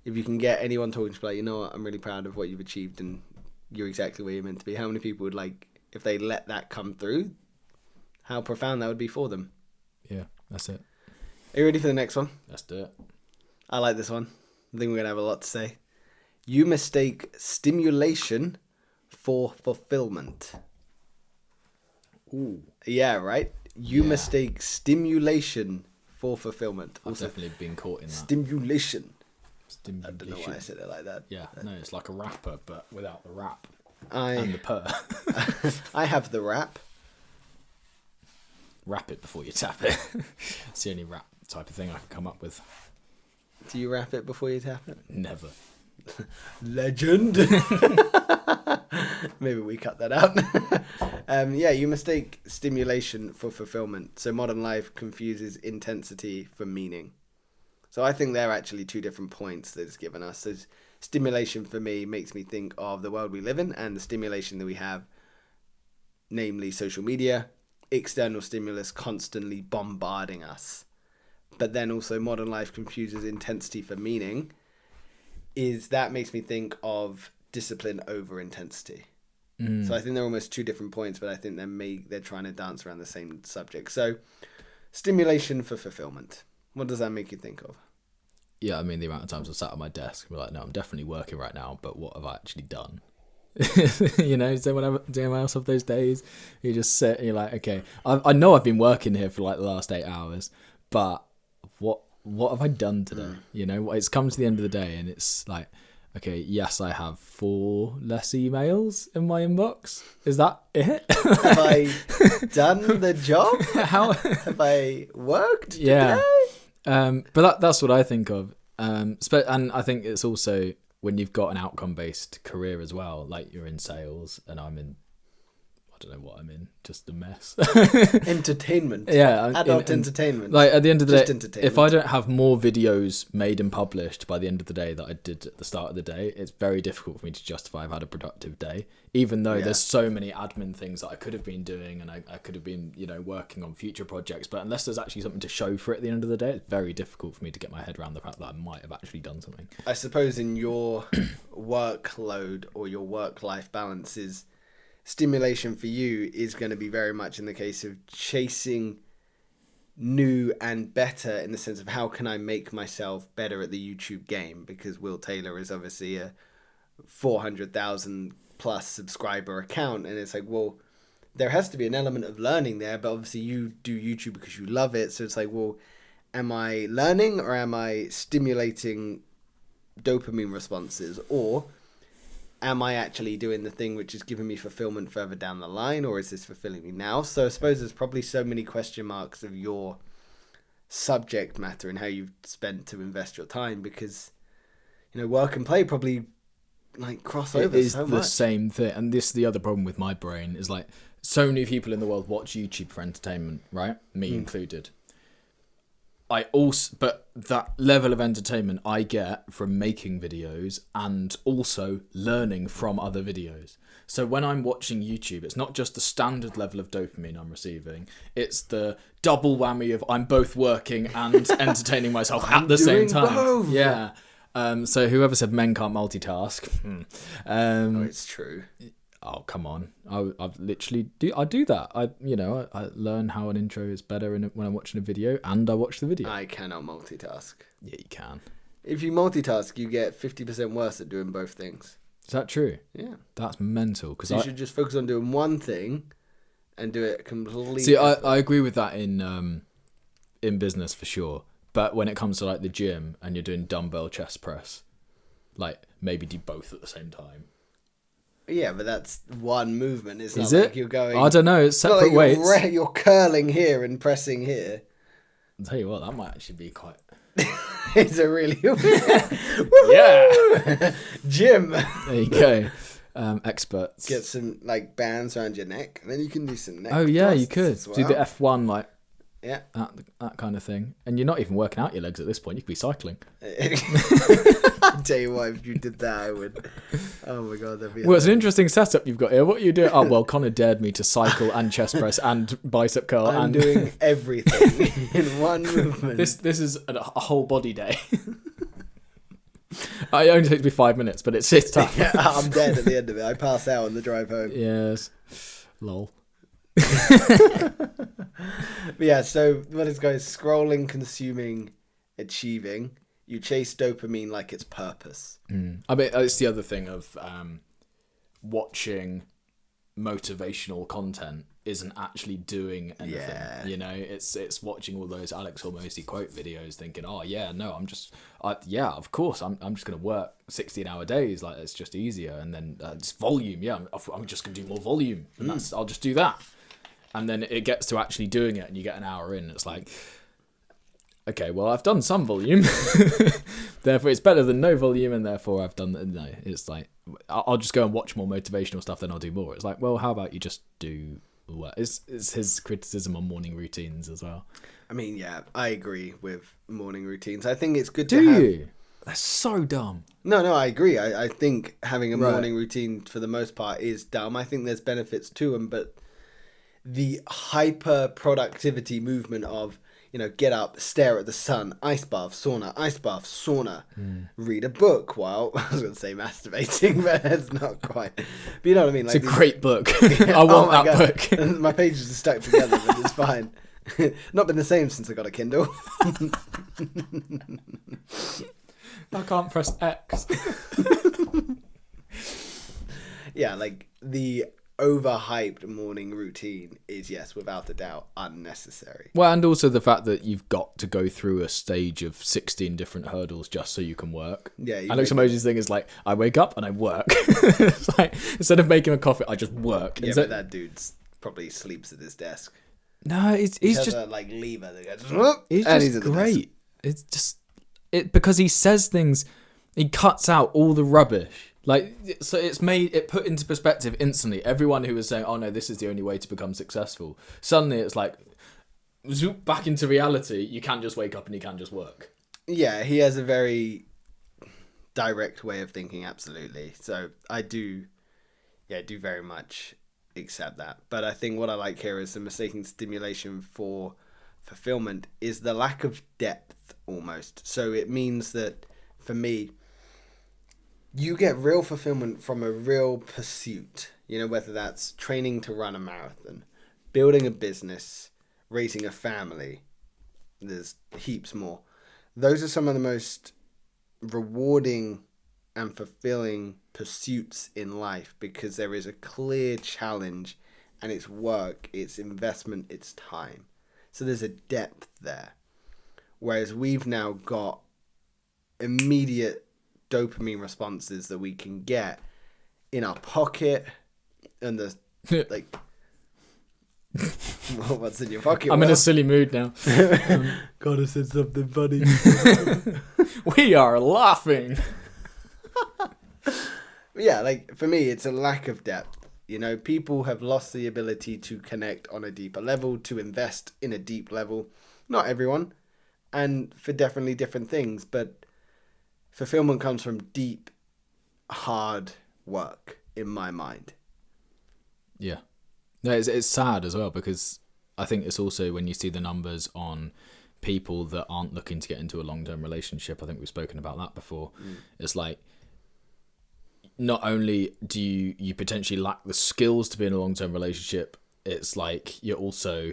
if you can get anyone talking to you, like, you know what, I'm really proud of what you've achieved and you're exactly where you're meant to be. How many people would, like, if they let that come through, how profound that would be for them. Yeah, that's it. Are you ready for the next one? Let's do it. I like this one. I think we're going to have a lot to say. You mistake stimulation for fulfillment. Ooh. Yeah, right? You mistake stimulation for fulfillment. I've definitely been caught in that. Stimulation. I Stimulation. don't know why I said it like that. Yeah, no, it's like a rapper, but without the rap I and the purr. I have the rap. Rap it before you tap it. It's the only rap type of thing I can come up with. Do you rap it before you tap it? Never. Legend. Maybe we cut that out. Yeah, you mistake stimulation for fulfillment. So modern life confuses intensity for meaning. So I think they're actually 2 different points that it's given us. So stimulation for me makes me think of the world we live in, and the stimulation that we have, namely social media, external stimulus constantly bombarding us. But then also modern life confuses intensity for meaning. That makes me think of discipline over intensity. So I think they're almost 2 different points, but I think they're trying to dance around the same subject. So stimulation for fulfillment. What does that make you think of? Yeah, I mean, the amount of times I've sat at my desk and be like, no, I'm definitely working right now, but what have I actually done? You know, does anyone else have those days? You just sit and you're like, okay, I know I've been working here for like the last 8 hours, but what what have I done today? You know, it's come to the end of the day and it's like, okay, yes, I have 4 less emails in my inbox. Is that it? Have I done the job? How Have I worked Yeah. today? But that's what I think of. And I think it's also when you've got an outcome-based career as well, like you're in sales and I'm in, I don't know what I'm in, just a mess. Entertainment. Yeah. Adult entertainment. Like at the end of the Just day, entertainment. if I don't have more videos made and published by the end of the day that I did at the start of the day, it's very difficult for me to justify I've had a productive day, even though there's so many admin things that I could have been doing and I could have been, you know, working on future projects. But unless there's actually something to show for it at the end of the day, it's very difficult for me to get my head around the fact that I might have actually done something. I suppose in your workload or your work-life balance is stimulation for you is going to be very much in the case of chasing new and better in the sense of how can I make myself better at the YouTube game, because Will Taylor is obviously a 400,000 plus subscriber account, and it's like, well, there has to be an element of learning there, but obviously you do YouTube because you love it, so it's like, well, am I learning or am I stimulating dopamine responses, or am I actually doing the thing which is giving me fulfillment further down the line, or is this fulfilling me now? So I suppose there's probably so many question marks of your subject matter and how you've spent to invest your time, because, you know, work and play probably like cross over It is so the much. same thing. And this is the other problem with my brain is like so many people in the world watch YouTube for entertainment, right? Me included. But that level of entertainment I get from making videos and also learning from other videos. So when I'm watching YouTube, it's not just the standard level of dopamine I'm receiving. It's the double whammy of I'm both working and entertaining myself at the same time. Both. Yeah. So whoever said men can't multitask. It's true. Oh, come on. I've literally I do that. I learn how an intro is better when I'm watching a video, and I watch the video. I cannot multitask. Yeah, you can. If you multitask, you get 50% worse at doing both things. Is that true? Yeah. That's mental. So you should just focus on doing one thing and do it completely. See, I agree with that in business for sure. But when it comes to like the gym and you're doing dumbbell chest press, like maybe do both at the same time. Yeah, but that's one movement. It's not Is like it? you're going. I don't know. It's not separate like weights. you're curling here and pressing here. I'll tell you what, that might actually be quite. It's a really Yeah. gym. There you go. Experts. Get some like bands around your neck, and then you can do some neck. Oh yeah, you thrusts could as do the well. F1 like Yeah. that kind of thing, and you're not even working out your legs at this point. You could be cycling. I'll tell you what, if you did that, I would. Oh my god, that'd be. Well, it's an interesting setup you've got here. What are you doing? Oh well, Connor dared me to cycle and chest press and bicep curl. I'm and doing everything in one movement. this is a whole body day. It only takes me 5 minutes, but it's tough. Yeah, I'm dead at the end of it. I pass out on the drive home. Yes. Lol. But yeah, so what is guys scrolling, consuming, achieving. You chase dopamine like it's purpose. I mean, it's the other thing of watching motivational content isn't actually doing anything. Yeah. You know, it's watching all those Alex Hormozy quote videos, thinking, oh yeah, no, of course, I'm just gonna work 16-hour days, like it's just easier, and then it's volume. Yeah, I'm just gonna do more volume, and I'll just do that. And then it gets to actually doing it, and you get an hour in, it's like, okay, well, I've done some volume, therefore it's better than no volume, and therefore I've done. No, it's like I'll just go and watch more motivational stuff, then I'll do more. It's like, well, how about you just do what? It's his criticism on morning routines as well. I mean, yeah, I agree with morning routines. I think it's good Do to have. you? That's so dumb. No, I agree. I think having a Right. morning routine for the most part is dumb. I think there's benefits to them, but the hyper productivity movement of, you know, get up, stare at the sun, ice bath, sauna, read a book while, I was going to say masturbating, but it's not quite. But you know what I mean? It's Like a great book. I want my that God. book. My pages are stuck together, but it's fine. Not been the same since I got a Kindle. I can't press X. Yeah, like the overhyped morning routine is, yes, without a doubt, unnecessary. Well, and also the fact that you've got to go through a stage of 16 different hurdles just so you can work. Yeah, Alex Emoji's thing is like, I wake up and I work. It's like, instead of making a coffee, I just work. Yeah, but that dude's probably sleeps at his desk. No, he's just a, like, lever that goes, he's and just great. It's just because he says things, he cuts out all the rubbish. Like, so it put into perspective instantly. Everyone who was saying, "Oh no, this is the only way to become successful," suddenly it's like, zoop back into reality. You can't just wake up and you can't just work. Yeah, he has a very direct way of thinking. Absolutely. So I do very much accept that. But I think what I like here is the mistaken stimulation for fulfillment is the lack of depth almost. So it means that for me, you get real fulfillment from a real pursuit, whether that's training to run a marathon, building a business, raising a family. There's heaps more. Those are some of the most rewarding and fulfilling pursuits in life because there is a clear challenge and it's work, it's investment, it's time. So there's a depth there. Whereas we've now got immediate dopamine responses that we can get in our pocket and the like what's in your pocket? I'm in a silly mood now. Gotta say something funny. We are laughing. Yeah, like for me it's a lack of depth. People have lost the ability to connect on a deeper level, to invest in a deep level. Not everyone, and for definitely different things, but fulfillment comes from deep, hard work, in my mind. Yeah. No, it's sad as well because I think it's also when you see the numbers on people that aren't looking to get into a long-term relationship. I think we've spoken about that before. It's like, not only do you potentially lack the skills to be in a long-term relationship, it's like you're also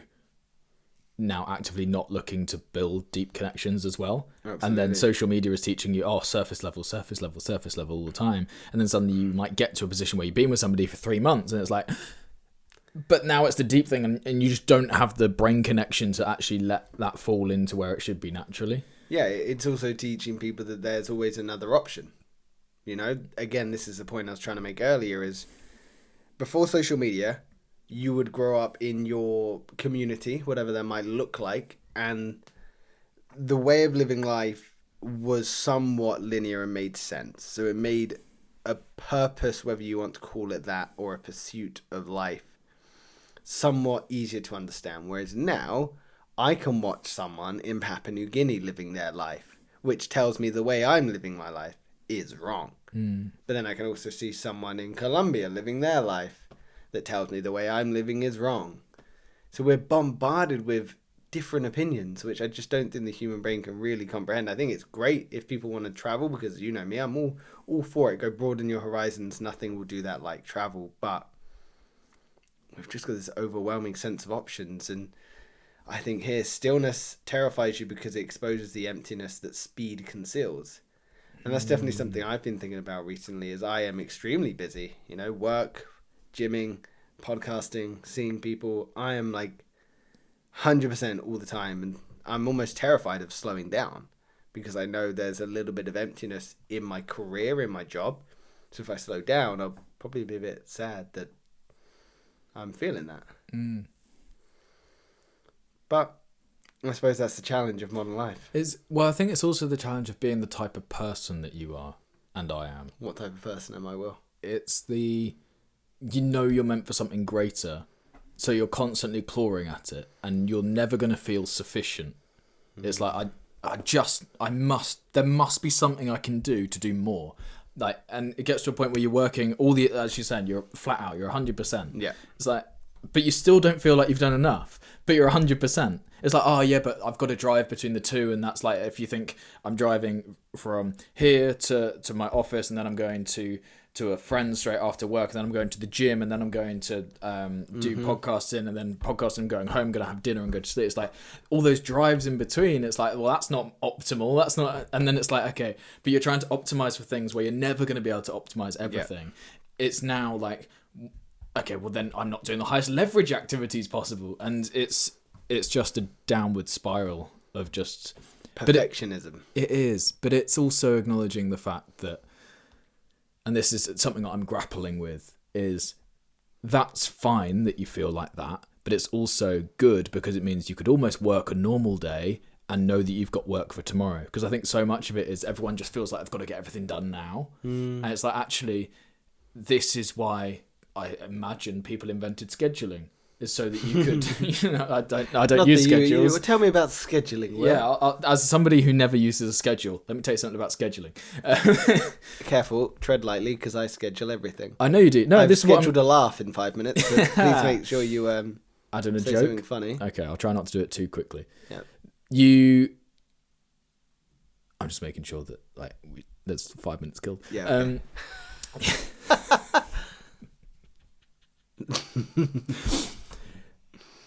now actively not looking to build deep connections as well. Absolutely. And then social media is teaching you, surface level all the time. And then suddenly you might get to a position where you've been with somebody for 3 months and it's like, but now it's the deep thing and you just don't have the brain connection to actually let that fall into where it should be naturally. Yeah, it's also teaching people that there's always another option. Again, this is the point I was trying to make earlier is before social media, you would grow up in your community, whatever that might look like, and the way of living life was somewhat linear and made sense. So it made a purpose, whether you want to call it that, or a pursuit of life, somewhat easier to understand. Whereas now, I can watch someone in Papua New Guinea living their life, which tells me the way I'm living my life is wrong. But then I can also see someone in Colombia living their life that tells me the way I'm living is wrong. So we're bombarded with different opinions, which I just don't think the human brain can really comprehend. I think it's great if people want to travel because, you know me, I'm all for it. Go broaden your horizons. Nothing will do that like travel. But we've just got this overwhelming sense of options. And I think here, stillness terrifies you because it exposes the emptiness that speed conceals. And that's definitely something I've been thinking about recently as I am extremely busy. Work, gymming, podcasting, seeing people. I am like 100% all the time, and I'm almost terrified of slowing down because I know there's a little bit of emptiness in my career, in my job. So if I slow down, I'll probably be a bit sad that I'm feeling that. But I suppose that's the challenge of modern life. I think it's also the challenge of being the type of person that you are, and I am. What type of person am I, Will? It's you're meant for something greater, so you're constantly clawing at it, and you're never going to feel sufficient. It's like, there must be something I can do to do more. And it gets to a point where you're working as you said, you're flat out, you're 100%. Yeah. It's like, but you still don't feel like you've done enough, but you're 100%. It's like, oh yeah, but I've got to drive between the two, and that's like, if you think I'm driving from here to my office, and then I'm going to a friend straight after work, and then I'm going to the gym, and then I'm going to do podcasting, and then podcasting, going home, going to have dinner and go to sleep. It's like all those drives in between. It's like, well, that's not optimal. That's not. And then it's like, okay, but you're trying to optimize for things where you're never going to be able to optimize everything. Yeah. It's now like, okay, well then I'm not doing the highest leverage activities possible, and it's just a downward spiral of just perfectionism. It is, but it's also acknowledging the fact that, and this is something that I'm grappling with, is that's fine that you feel like that, but it's also good because it means you could almost work a normal day and know that you've got work for tomorrow. Because I think so much of it is everyone just feels like they've got to get everything done now. And it's like, actually, this is why I imagine people invented scheduling, is so that you could, I don't use schedules. Tell me about scheduling. Will. Yeah, as somebody who never uses a schedule, let me tell you something about scheduling. Careful, tread lightly, because I schedule everything. I know you do. No, I've this scheduled a laugh in 5 minutes. So please make sure you add in a say joke. something funny. Okay, I'll try not to do it too quickly. Yep. I'm just making sure that there's 5 minutes killed. Yeah.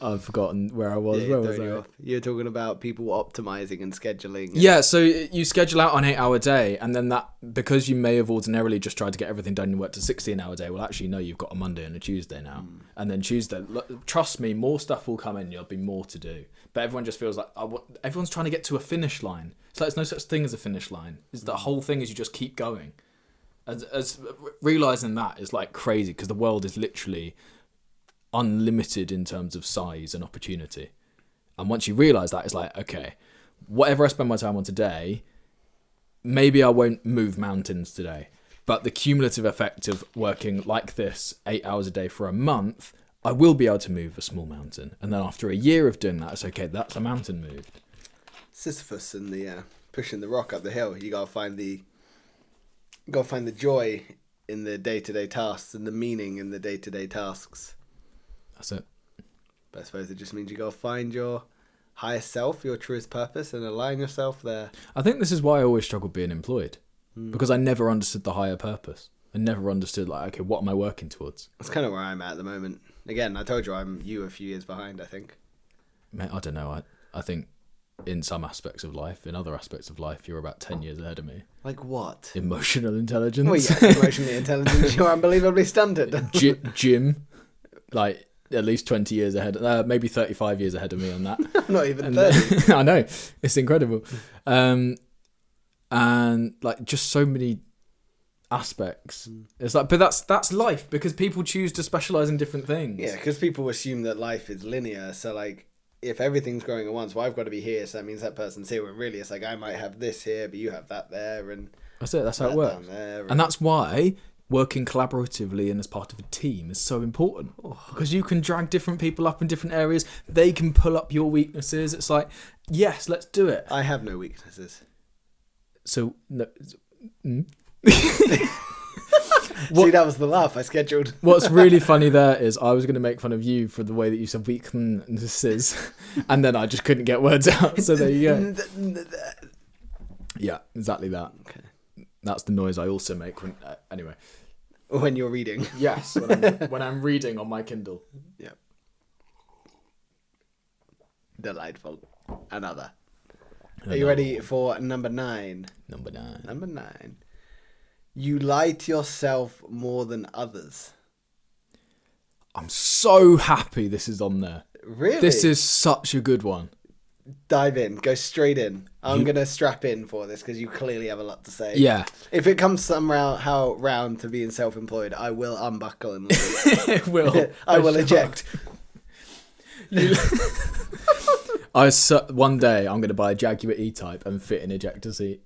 I've forgotten where I was. Where was I? You're talking about people optimizing and scheduling. Yeah, so you schedule out an 8-hour day, and then that, because you may have ordinarily just tried to get everything done and worked a 16-hour day, well, actually, no, you've got a Monday and a Tuesday now. And then Tuesday, trust me, more stuff will come in, there'll be more to do. But everyone just feels like, everyone's trying to get to a finish line. It's like there's no such thing as a finish line. It's the whole thing is you just keep going. As realising that is like crazy, because the world is literally unlimited in terms of size and opportunity. And once you realise that, it's like, okay, whatever I spend my time on today, maybe I won't move mountains today, but the cumulative effect of working like this 8 hours a day for a month, I will be able to move a small mountain. And then after a year of doing that, it's okay, that's a mountain moved. Sisyphus and the pushing the rock up the hill. You gotta find the joy in the day-to-day tasks and the meaning in the day-to-day tasks. That's it. But I suppose it just means you gotta find your highest self, your truest purpose, and align yourself there. I think this is why I always struggled being employed, because I never understood the higher purpose. I never understood, like, okay, what am I working towards? That's kind of where I'm at the moment. Again, I told you I'm a few years behind, I think. Mate, I don't know. I think in some aspects of life, in other aspects of life, you're about 10 years ahead of me. Like what? Emotional intelligence. Well, yeah, emotionally intelligent. You're unbelievably stunted. Gym, like, at least 20 years ahead, maybe 35 years ahead of me on that. I'm not even 30. I know, it's incredible. And like just so many aspects. It's like, but that's life, because people choose to specialize in different things. Yeah, because people assume that life is linear. So like, if everything's growing at once, well, I've got to be here, so that means that person's here. When really, it's like I might have this here, but you have that there, and that's it. That's how it works. And that's why working collaboratively and as part of a team is so important, because you can drag different people up in different areas. They can pull up your weaknesses. It's like, yes, let's do it. I have no weaknesses. So no. See, that was the laugh I scheduled. What's really funny there is I was going to make fun of you for the way that you said weaknesses, and then I just couldn't get words out. So there you go. Yeah, exactly that. Okay. That's the noise I also make when anyway. When you're reading. Yes, when I'm reading on my Kindle. Yeah. Delightful. Another. Are you ready for number 9? Number 9. Number 9. You lie to yourself more than others. I'm so happy this is on there. Really? This is such a good one. Dive in. Go straight in. I'm going to strap in for this because you clearly have a lot to say. Yeah. If it comes somehow round to being self-employed, I will unbuckle and leave. It will. I will eject. One day I'm going to buy a Jaguar E-Type and fit an ejector seat.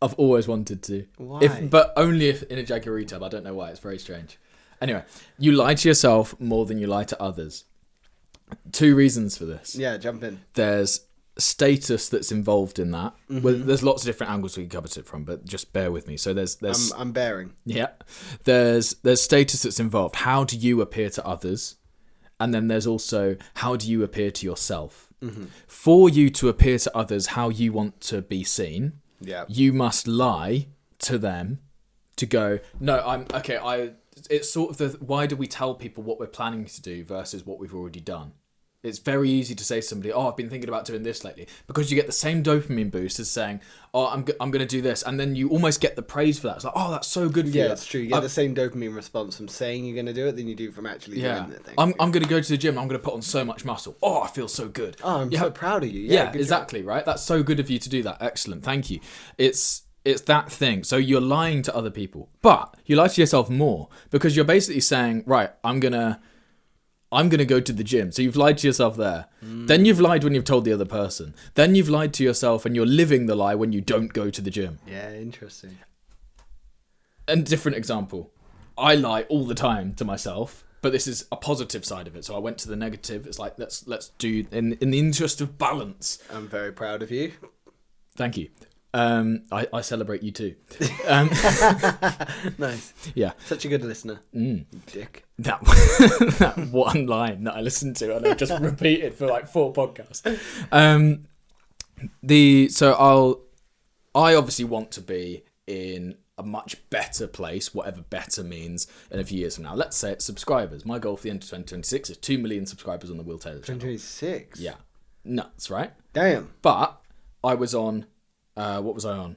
I've always wanted to. Why? But only if in a Jaguar E-Type. I don't know why. It's very strange. Anyway, you lie to yourself more than you lie to others. 2 reasons for this. Yeah, jump in. There's status that's involved in that. Mm-hmm. Well, there's lots of different angles we can cover it from, but just bear with me. So there's I'm bearing. Yeah. There's status that's involved. How do you appear to others? And then there's also how do you appear to yourself? Mm-hmm. For you to appear to others how you want to be seen, you must lie to them to go, no, I'm okay. It's sort of why do we tell people what we're planning to do versus what we've already done? It's very easy to say to somebody, oh, I've been thinking about doing this lately, because you get the same dopamine boost as saying, oh, I'm going to do this. And then you almost get the praise for that. It's like, oh, that's so good for you. Yeah, it's true. You get the same dopamine response from saying you're going to do it than you do from actually doing the thing. I'm going to go to the gym. I'm going to put on so much muscle. Oh, I feel so good. Oh, I'm so proud of you. Yeah, exactly, right? That's so good of you to do that. Excellent. Thank you. It's that thing. So you're lying to other people, but you lie to yourself more, because you're basically saying, right, I'm going to go to the gym. So you've lied to yourself there. Then you've lied when you've told the other person. Then you've lied to yourself and you're living the lie when you don't go to the gym. Yeah, interesting. And different example. I lie all the time to myself, but this is a positive side of it. So I went to the negative. It's like, let's do in the interest of balance. I'm very proud of you. Thank you. I celebrate you too. Nice. Yeah. Such a good listener. You dick. That one line that I listened to and I just repeated for like 4 podcasts. I obviously want to be in a much better place, whatever better means, in a few years from now. Let's say it's subscribers. My goal for the end of 2026 is 2 million subscribers on the Will Taylor channel. 2026? Yeah. Nuts, right? Damn. But I was on, what was I on?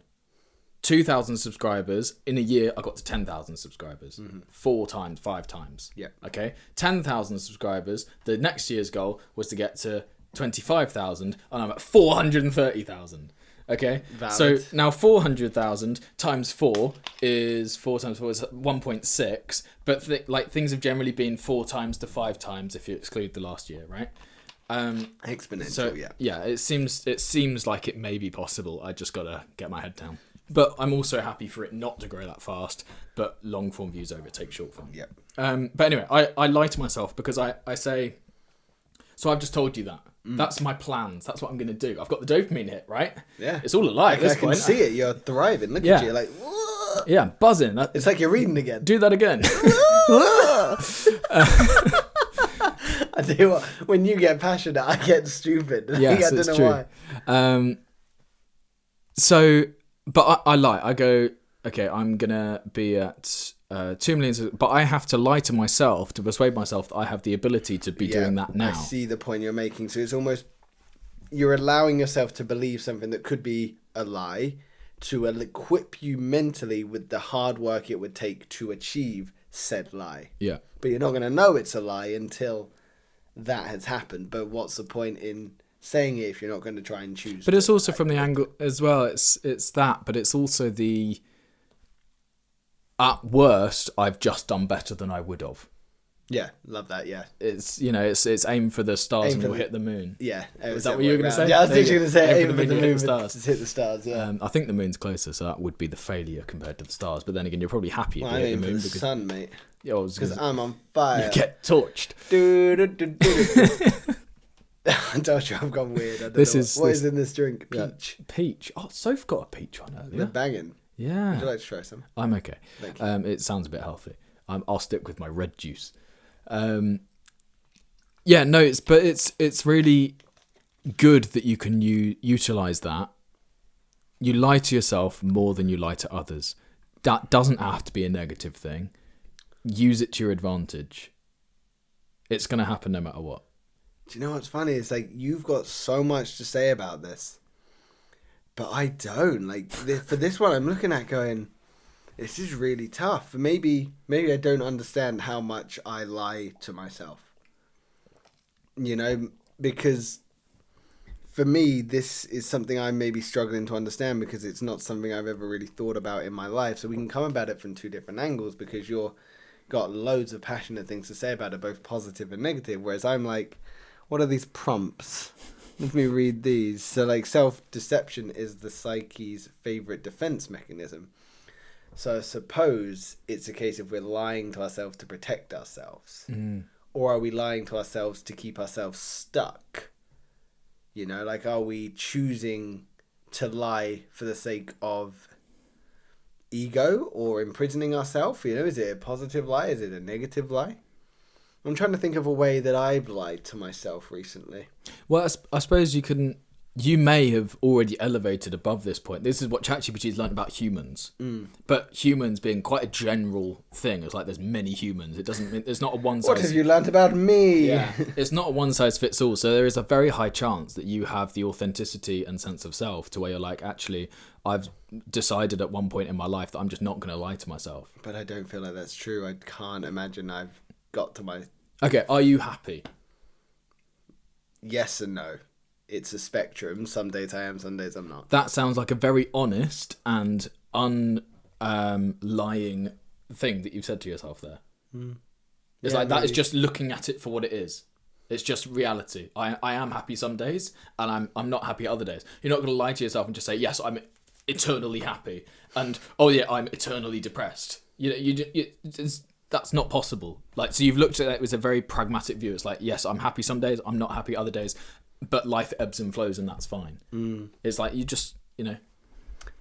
2,000 subscribers. In a year, I got to 10,000 subscribers. 4 times, 5 times. Yeah. Okay. 10,000 subscribers. The next year's goal was to get to 25,000, and I'm at 430,000. Okay. Valid. So now 400,000 times 4 is 4 times 4 is 1.6. But things have generally been 4 times to 5 times if you exclude the last year, right? Exponential, so, yeah. It seems like it may be possible. I just gotta get my head down. But I'm also happy for it not to grow that fast, but long form views overtake short form. Yep. But anyway, I lie to myself because I say, so I've just told you that. That's my plans. That's what I'm going to do. I've got the dopamine hit, right? Yeah. It's all a lie at this point. I can see it. You're thriving. Look at you. Like, whoa. Yeah, buzzing. It's like you're reading again. Do that again. I tell you what, when you get passionate, I get stupid. Yes, I don't know true. why. But I lie. I go, okay, I'm going to be at 2 million, but I have to lie to myself to persuade myself that I have the ability to be doing that now. I see the point you're making. So it's almost, you're allowing yourself to believe something that could be a lie to equip you mentally with the hard work it would take to achieve said lie. Yeah. But you're not going to know it's a lie until that has happened. But what's the point in saying it if you're not going to try and choose? But it's also from the angle as well. It's that, but it's also the, at worst, I've just done better than I would have. Yeah, love that. Yeah, it's it's aim for the stars and you'll hit the moon. Yeah, is that what you were going to say? Yeah, I was literally going to say aim for the moon, hit the stars. Hit the stars. Yeah, I think the moon's closer, so that would be the failure compared to the stars. But then again, you're probably happy if you hit the moon because the sun, mate. Yeah, because I'm on fire. You get torched. I told you I've gone weird. I don't what is in this drink? Peach. Yeah, peach. Oh, Soph got a peach on earlier. They're banging. Yeah. Would you like to try some? I'm okay. Thank you. It sounds a bit healthy. I'll stick with my red juice. Yeah, no, it's really good that you can utilize that. You lie to yourself more than you lie to others. That doesn't have to be a negative thing. Use it to your advantage. It's going to happen no matter what. Do you know what's funny? It's like you've got so much to say about this, but I don't. Like for this one, I'm looking at going, this is really tough. Maybe I don't understand how much I lie to myself. You know, because for me, this is something I'm maybe struggling to understand because it's not something I've ever really thought about in my life. So we can come about it from 2 different angles because you're got loads of passionate things to say about it, both positive and negative. Whereas I'm like, what are these prompts? Let me read these. So like self-deception is the psyche's favorite defense mechanism. So suppose it's a case of we're lying to ourselves to protect ourselves. Or are we lying to ourselves to keep ourselves stuck? You know, like, are we choosing to lie for the sake of ego or imprisoning ourselves? You know, is it a positive lie? Is it a negative lie? I'm trying to think of a way that I've lied to myself recently. Well, I suppose you couldn't. you may have already elevated above this point. This is what ChatGPT's learned about humans. But humans being quite a general thing. It's like there's many humans. It doesn't mean it's not a one size. What have you learnt about me? Yeah, it's not a one size fits all. So there is a very high chance that you have the authenticity and sense of self to where you're like, actually, I've decided at one point in my life that I'm just not going to lie to myself. But I don't feel like that's true. I can't imagine I've got to my... Okay, are you happy? Yes and no. It's a spectrum. Some days I am, some days I'm not. That sounds like a very honest and lying thing that you've said to yourself there. It's like, that is just looking at it for what it is. It's just reality. I am happy some days, and I'm not happy other days. You're not going to lie to yourself and just say, yes, I'm eternally happy, and oh yeah, I'm eternally depressed. That's not possible. Like, so you've looked at it with a very pragmatic view. It's like, yes, I'm happy some days, I'm not happy other days, but life ebbs and flows, and that's fine. It's like, you just,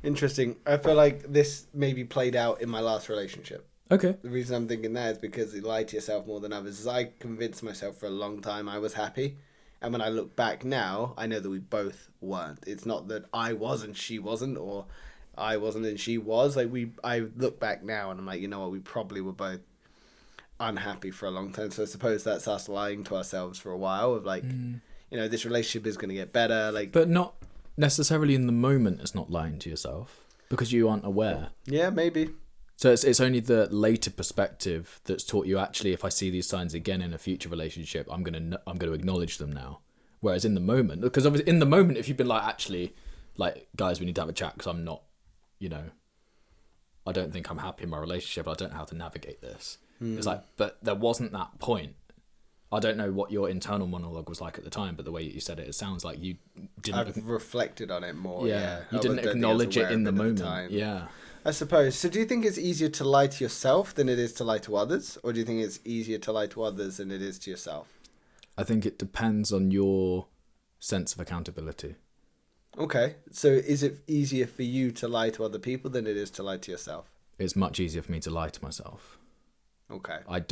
Interesting. I feel like this maybe played out in my last relationship. Okay. The reason I'm thinking that is because you lie to yourself more than others. Is I convinced myself for a long time I was happy. And when I look back now, I know that we both weren't. It's not that I was and she wasn't, or I wasn't and she was. I look back now and I'm like, you know what, we probably were both unhappy for a long time. So I suppose that's us lying to ourselves for a while of like, this relationship is going to get better. But not necessarily in the moment. It's not lying to yourself because you aren't aware. Yeah, maybe. So it's only the later perspective that's taught you, actually, if I see these signs again in a future relationship, I'm gonna acknowledge them now. Whereas in the moment, because obviously in the moment, if you've been like, actually, like, guys, we need to have a chat because I'm not, I don't think I'm happy in my relationship. I don't know how to navigate this. It's like, but there wasn't that point. I don't know what your internal monologue was like at the time, but the way you said it, it sounds like you didn't... I've reflected on it more, You didn't acknowledge it in the moment. Yeah. I suppose. So do you think it's easier to lie to yourself than it is to lie to others? Or do you think it's easier to lie to others than it is to yourself? I think it depends on your sense of accountability. Okay. So is it easier for you to lie to other people than it is to lie to yourself? It's much easier for me to lie to myself. Okay. I'm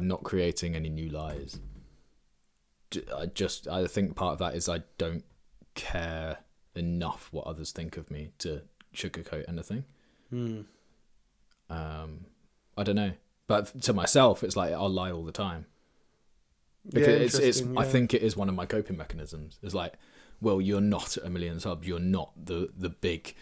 not creating any new lies. I think part of that is I don't care enough what others think of me to sugarcoat anything. I don't know, but to myself, it's like I'll lie all the time. Because I think it is one of my coping mechanisms. It's like, well, you're not at 1 million subs. You're not the big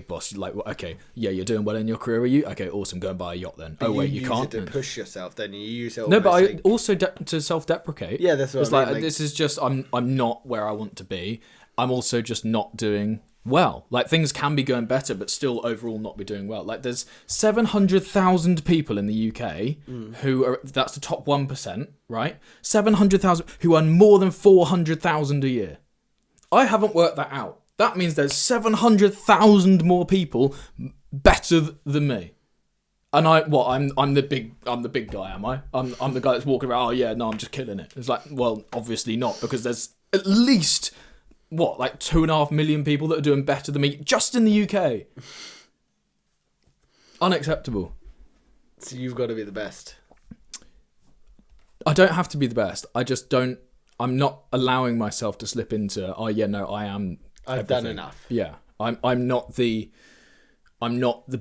boss. Like, well, okay, yeah, you're doing well in your career. Are you? Okay, awesome. Go and buy a yacht then. But you can't. It to push yourself. Then you use it. No, but I also to self-deprecate. Yeah, that's what it's I mean. Like this is just I'm not where I want to be. I'm also just not doing well. Like, things can be going better, but still overall not be doing well. Like, there's 700,000 people in the UK who are, that's the top 1%, right? 700,000 who earn more than 400,000 a year. I haven't worked that out. That means there's 700,000 more people better than me. And I'm the big guy, am I? I'm the guy that's walking around, oh yeah, no, I'm just killing it. It's like, well, obviously not, because there's at least 2.5 million people that are doing better than me just in the UK. Unacceptable. So you've got to be the best. I don't have to be the best. I'm not allowing myself to slip into, oh yeah, no, I am I've everything. done enough. Yeah. I'm not the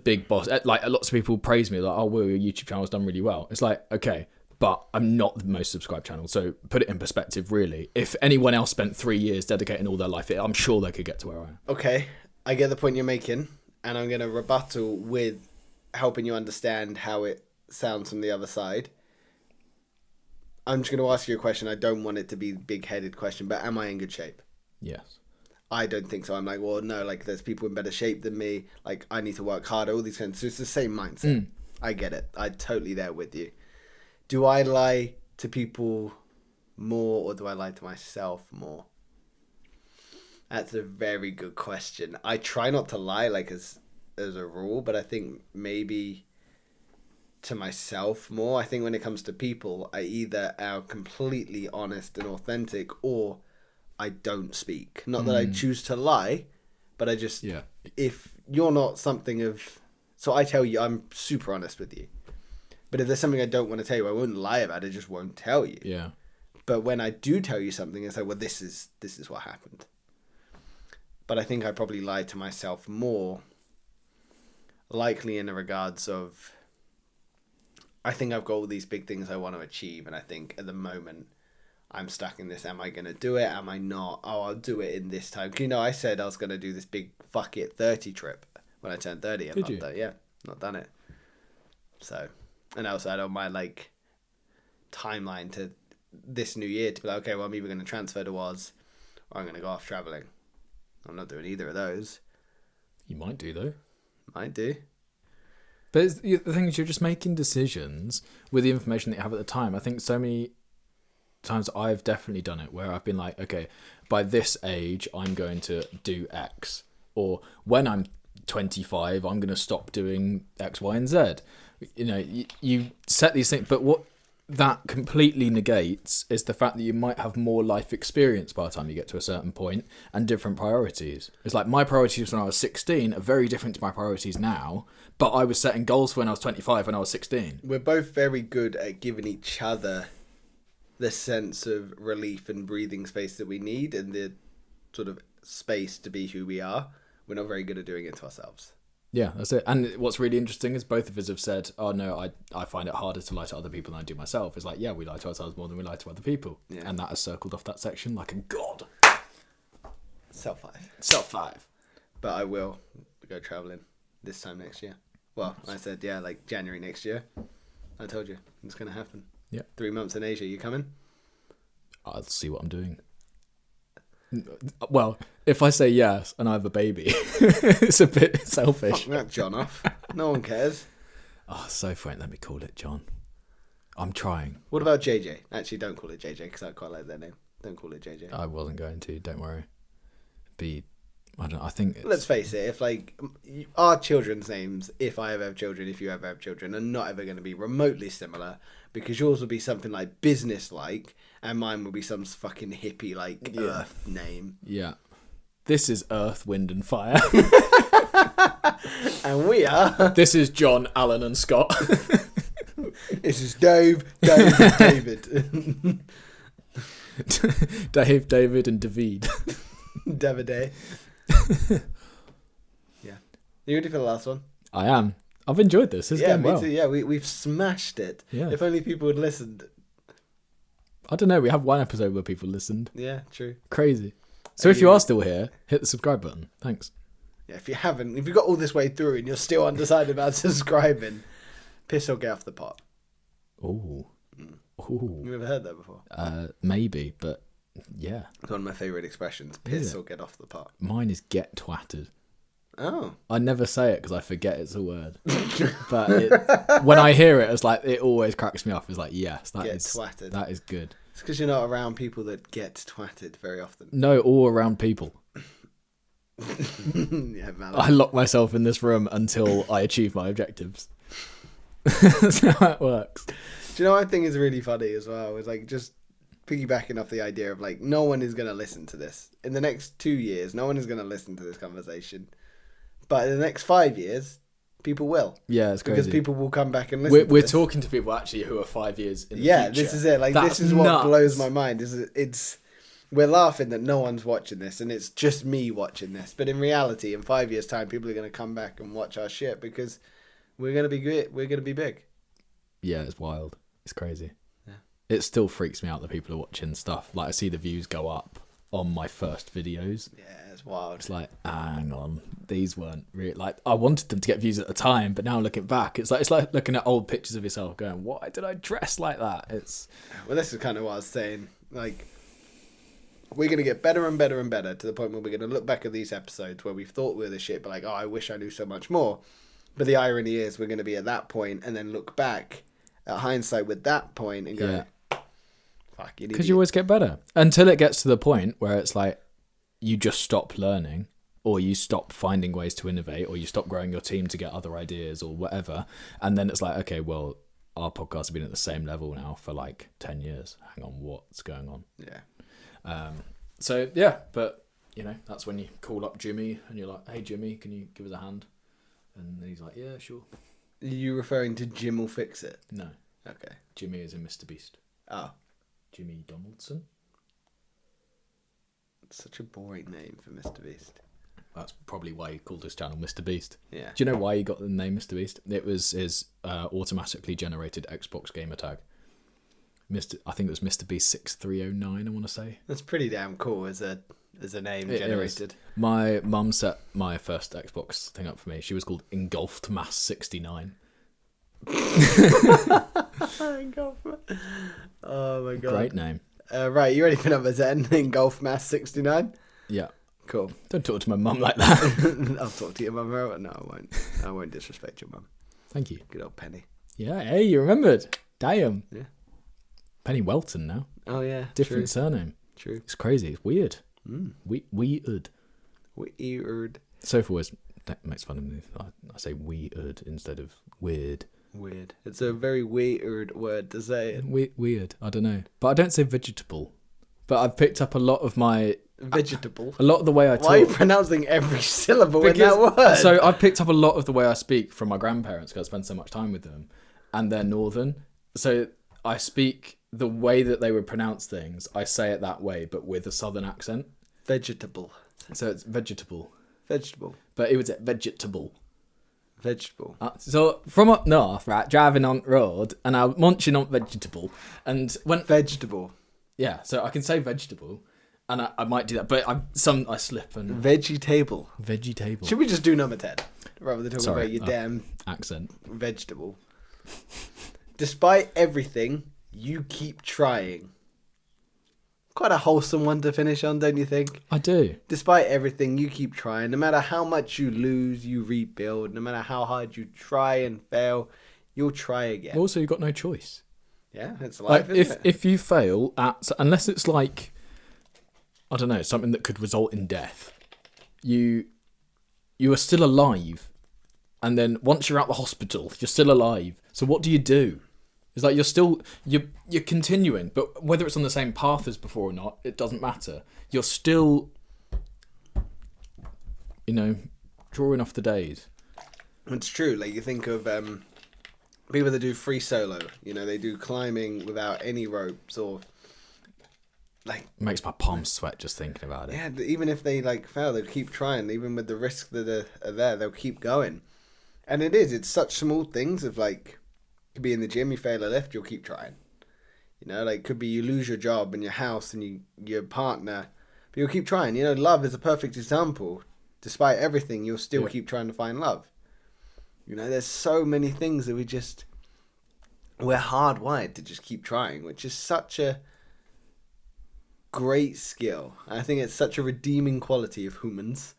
big boss. Like, lots of people praise me, like, oh, well, your YouTube channel's done really well. It's like, okay, but I'm not the most subscribed channel. So put it in perspective, really. If anyone else spent 3 years dedicating all their life, I'm sure they could get to where I am. Okay, I get the point you're making, and I'm going to rebuttal with helping you understand how it sounds from the other side. I'm just going to ask you a question. I don't want it to be a big-headed question, but am I in good shape? Yes. I don't think so. I'm like, well, no, like, there's people in better shape than me. Like, I need to work harder, all these kinds. So it's the same mindset. I get it. I'm totally there with you. Do I lie to people more, or do I lie to myself more? That's a very good question. I try not to lie, like, as a rule, but I think maybe to myself more. I think when it comes to people, I either am completely honest and authentic, or I don't speak. Not that I choose to lie, but I just... Yeah. If you're not something of... So I tell you, I'm super honest with you. But if there's something I don't want to tell you, I won't lie about it, I just won't tell you. Yeah. But when I do tell you something, it's like, well, this is what happened. But I think I probably lied to myself more, likely in the regards of, I think I've got all these big things I want to achieve, and I think at the moment I'm stuck in this. Am I going to do it? Am I not? Oh, I'll do it in this time. You know, I said I was going to do this big fuck it 30 trip when I turned 30. Did you? Yeah, not done it. So, and also I had on my like timeline to this new year to be like, okay, well, I'm either going to transfer to Oz or I'm going to go off traveling. I'm not doing either of those. You might do though. Might do. But the thing is, you're just making decisions with the information that you have at the time. I think so many times I've definitely done it where I've been like, okay, by this age, I'm going to do X. Or when I'm 25, I'm going to stop doing X, Y, and Z. You know, you set these things, but what that completely negates is the fact that you might have more life experience by the time you get to a certain point and different priorities. It's like my priorities when I was 16 are very different to my priorities now, but I was setting goals when I was 25 when I was 16. We're both very good at giving each other the sense of relief and breathing space that we need and the sort of space to be who we are. We're not very good at doing it to ourselves. Yeah, that's it. And what's really interesting is both of us have said, oh no, I find it harder to lie to other people than I do myself. It's like, yeah, we lie to ourselves more than we lie to other people. Yeah. And that has circled off that section like a god. Self-5. Self-5. But I will go travelling this time next year. Well, I said, yeah, like January next year. I told you, it's going to happen. Yeah. 3 months in Asia, you coming? I'll see what I'm doing. Well, if I say yes and I have a baby, it's a bit selfish. Fuck that John off. No one cares. Oh, Soph won't let me call it John. I'm trying. What about JJ? Actually, don't call it JJ because I quite like their name. Don't call it JJ. I wasn't going to, don't worry. I think it's... Let's face it, if like our children's names, if I ever have children, if you ever have children, are not ever going to be remotely similar because yours will be something like business-like and mine will be some fucking hippie like Earth name. Yeah. This is Earth, Wind and Fire. And we are... This is John, Alan and Scott. This is Dave, David. Dave, David and David. Davide. Yeah. You ready for the last one? I am. I've enjoyed this. It's going well. Too. Yeah, we've smashed it. Yeah. If only people had listened. I don't know. We have one episode where people listened. Yeah, true. Crazy. So if you are still here, hit the subscribe button. Thanks. Yeah, if you got all this way through and you're still undecided about subscribing, piss or get off the pot. Ooh. Ooh. You ever heard that before? Maybe, but yeah. It's one of my favourite expressions. Piss or get off the pot. Mine is get twatted. Oh. I never say it because I forget it's a word. But when I hear it, it's like it always cracks me off. It's like, yes, that Get is twatted. That is good. It's because you're not around people that get twatted very often. No, all around people. Yeah, man. I lock myself in this room until I achieve my objectives. That's how it works. Do you know what I think is really funny as well? It's like just piggybacking off the idea of like no one is going to listen to this. In the next 2 years, no one is going to listen to this conversation. But in the next 5 years, people will. Yeah, it's crazy. Because people will come back and listen We're talking to people actually who are 5 years in the future. this is it. Like That's this is what nuts. blows my mind. We're laughing that no one's watching this and it's just me watching this. But in reality, in 5 years' time, people are going to come back and watch our shit because we're going to be good. We're going to be big. Yeah, it's wild. It's crazy. Yeah. It still freaks me out that people are watching stuff. Like I see the views go up on my first videos. Yeah, it's wild. It's like, hang on, these weren't really like I wanted them to get views at the time, but now looking back, it's like looking at old pictures of yourself, going, "Why did I dress like that?" Well, this is kind of what I was saying. Like, we're gonna get better and better and better to the point where we're gonna look back at these episodes where we've thought we were the shit, but like, oh, I wish I knew so much more. But the irony is, we're gonna be at that point and then look back at hindsight with that point and go, Yeah. "Fuck, you." Because you always get better until it gets to the point where it's like you just stop learning, or you stop finding ways to innovate, or you stop growing your team to get other ideas or whatever, and then it's like, okay, well, our podcast has been at the same level now for like 10 years. Hang on, what's going on? Yeah. So yeah, but you know, that's when you call up Jimmy and you're like, "Hey Jimmy, can you give us a hand?" And then he's like, "Yeah, sure." Are you referring to Jim will fix it? No, Okay. Jimmy is in Mr. Beast. Oh. Jimmy Donaldson. It's such a boring name for Mr. Beast. That's probably why he called his channel Mr. Beast. Yeah. Do you know why he got the name Mr. Beast? It was his automatically generated Xbox gamer tag. I think it was Mr. Beast 6309, I want to say. That's pretty damn cool as a name generated. My mum set my first Xbox thing up for me. She was called Engulfed Mass 69. Oh my god. Great name. Right, you ready for number 10? Engulf Mass 69? Yeah. Cool. Don't talk to my mum like that. I'll talk to your mum. No, I won't. I won't disrespect your mum. Thank you. Good old Penny. Yeah, hey, you remembered. Damn. Yeah. Penny Welton now. Oh, yeah. Different surname. True. It's crazy. It's weird. Weird. Sophie always makes fun of me. I say weird instead of weird. Weird. It's a very weird word to say. Weird. I don't know. But I don't say vegetable. But I've picked up a lot of my... Vegetable? A lot of the way I talk. Why are you pronouncing every syllable in that word? So I've picked up a lot of the way I speak from my grandparents because I spend so much time with them. And they're northern. So I speak the way that they would pronounce things. I say it that way, but with a southern accent. Vegetable. So it's vegetable. Vegetable. But it was vegetable. Vegetable. So from up north, right, driving on the road, and I'm munching on vegetable. And when... Vegetable. Yeah, so I can say vegetable. And I might do that, but I slip and... Vegetable. Vegetable. Should we just do number 10? Rather than talking about your damn... accent. Vegetable. Despite everything, you keep trying. Quite a wholesome one to finish on, don't you think? I do. Despite everything, you keep trying. No matter how much you lose, you rebuild. No matter how hard you try and fail, you'll try again. Also, you've got no choice. Yeah, it's life, like, if you fail at... Unless it's like... I don't know, something that could result in death. You are still alive. And then once you're out the hospital, you're still alive. So what do? It's like you're continuing, but whether it's on the same path as before or not, it doesn't matter. You're still, drawing off the days. It's true. Like you think of people that do free solo. They do climbing without any ropes or like. It makes my palms sweat just thinking about it. Yeah, even if they fail, they'll keep trying. Even with the risk that are there, they'll keep going. And it's such small things of could be in the gym, you fail a lift, you'll keep trying. Could be you lose your job and your house and your partner, but you'll keep trying. Love is a perfect example. Despite everything, you'll still keep trying to find love. There's so many things that we're hardwired to just keep trying, which is such a great skill. I think it's such a redeeming quality of humans.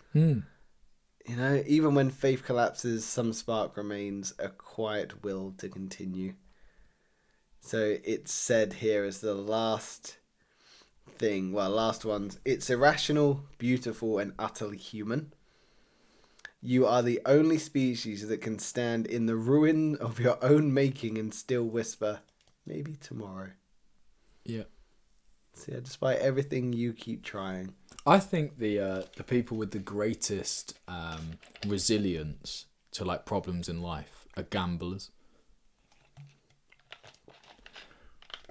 Even when faith collapses, some spark remains, a quiet will to continue. So it's said here as the last thing, last ones. It's irrational, beautiful, and utterly human. You are the only species that can stand in the ruin of your own making and still whisper, maybe tomorrow. Yeah. So despite everything, you keep trying. I think the people with the greatest resilience to problems in life are gamblers.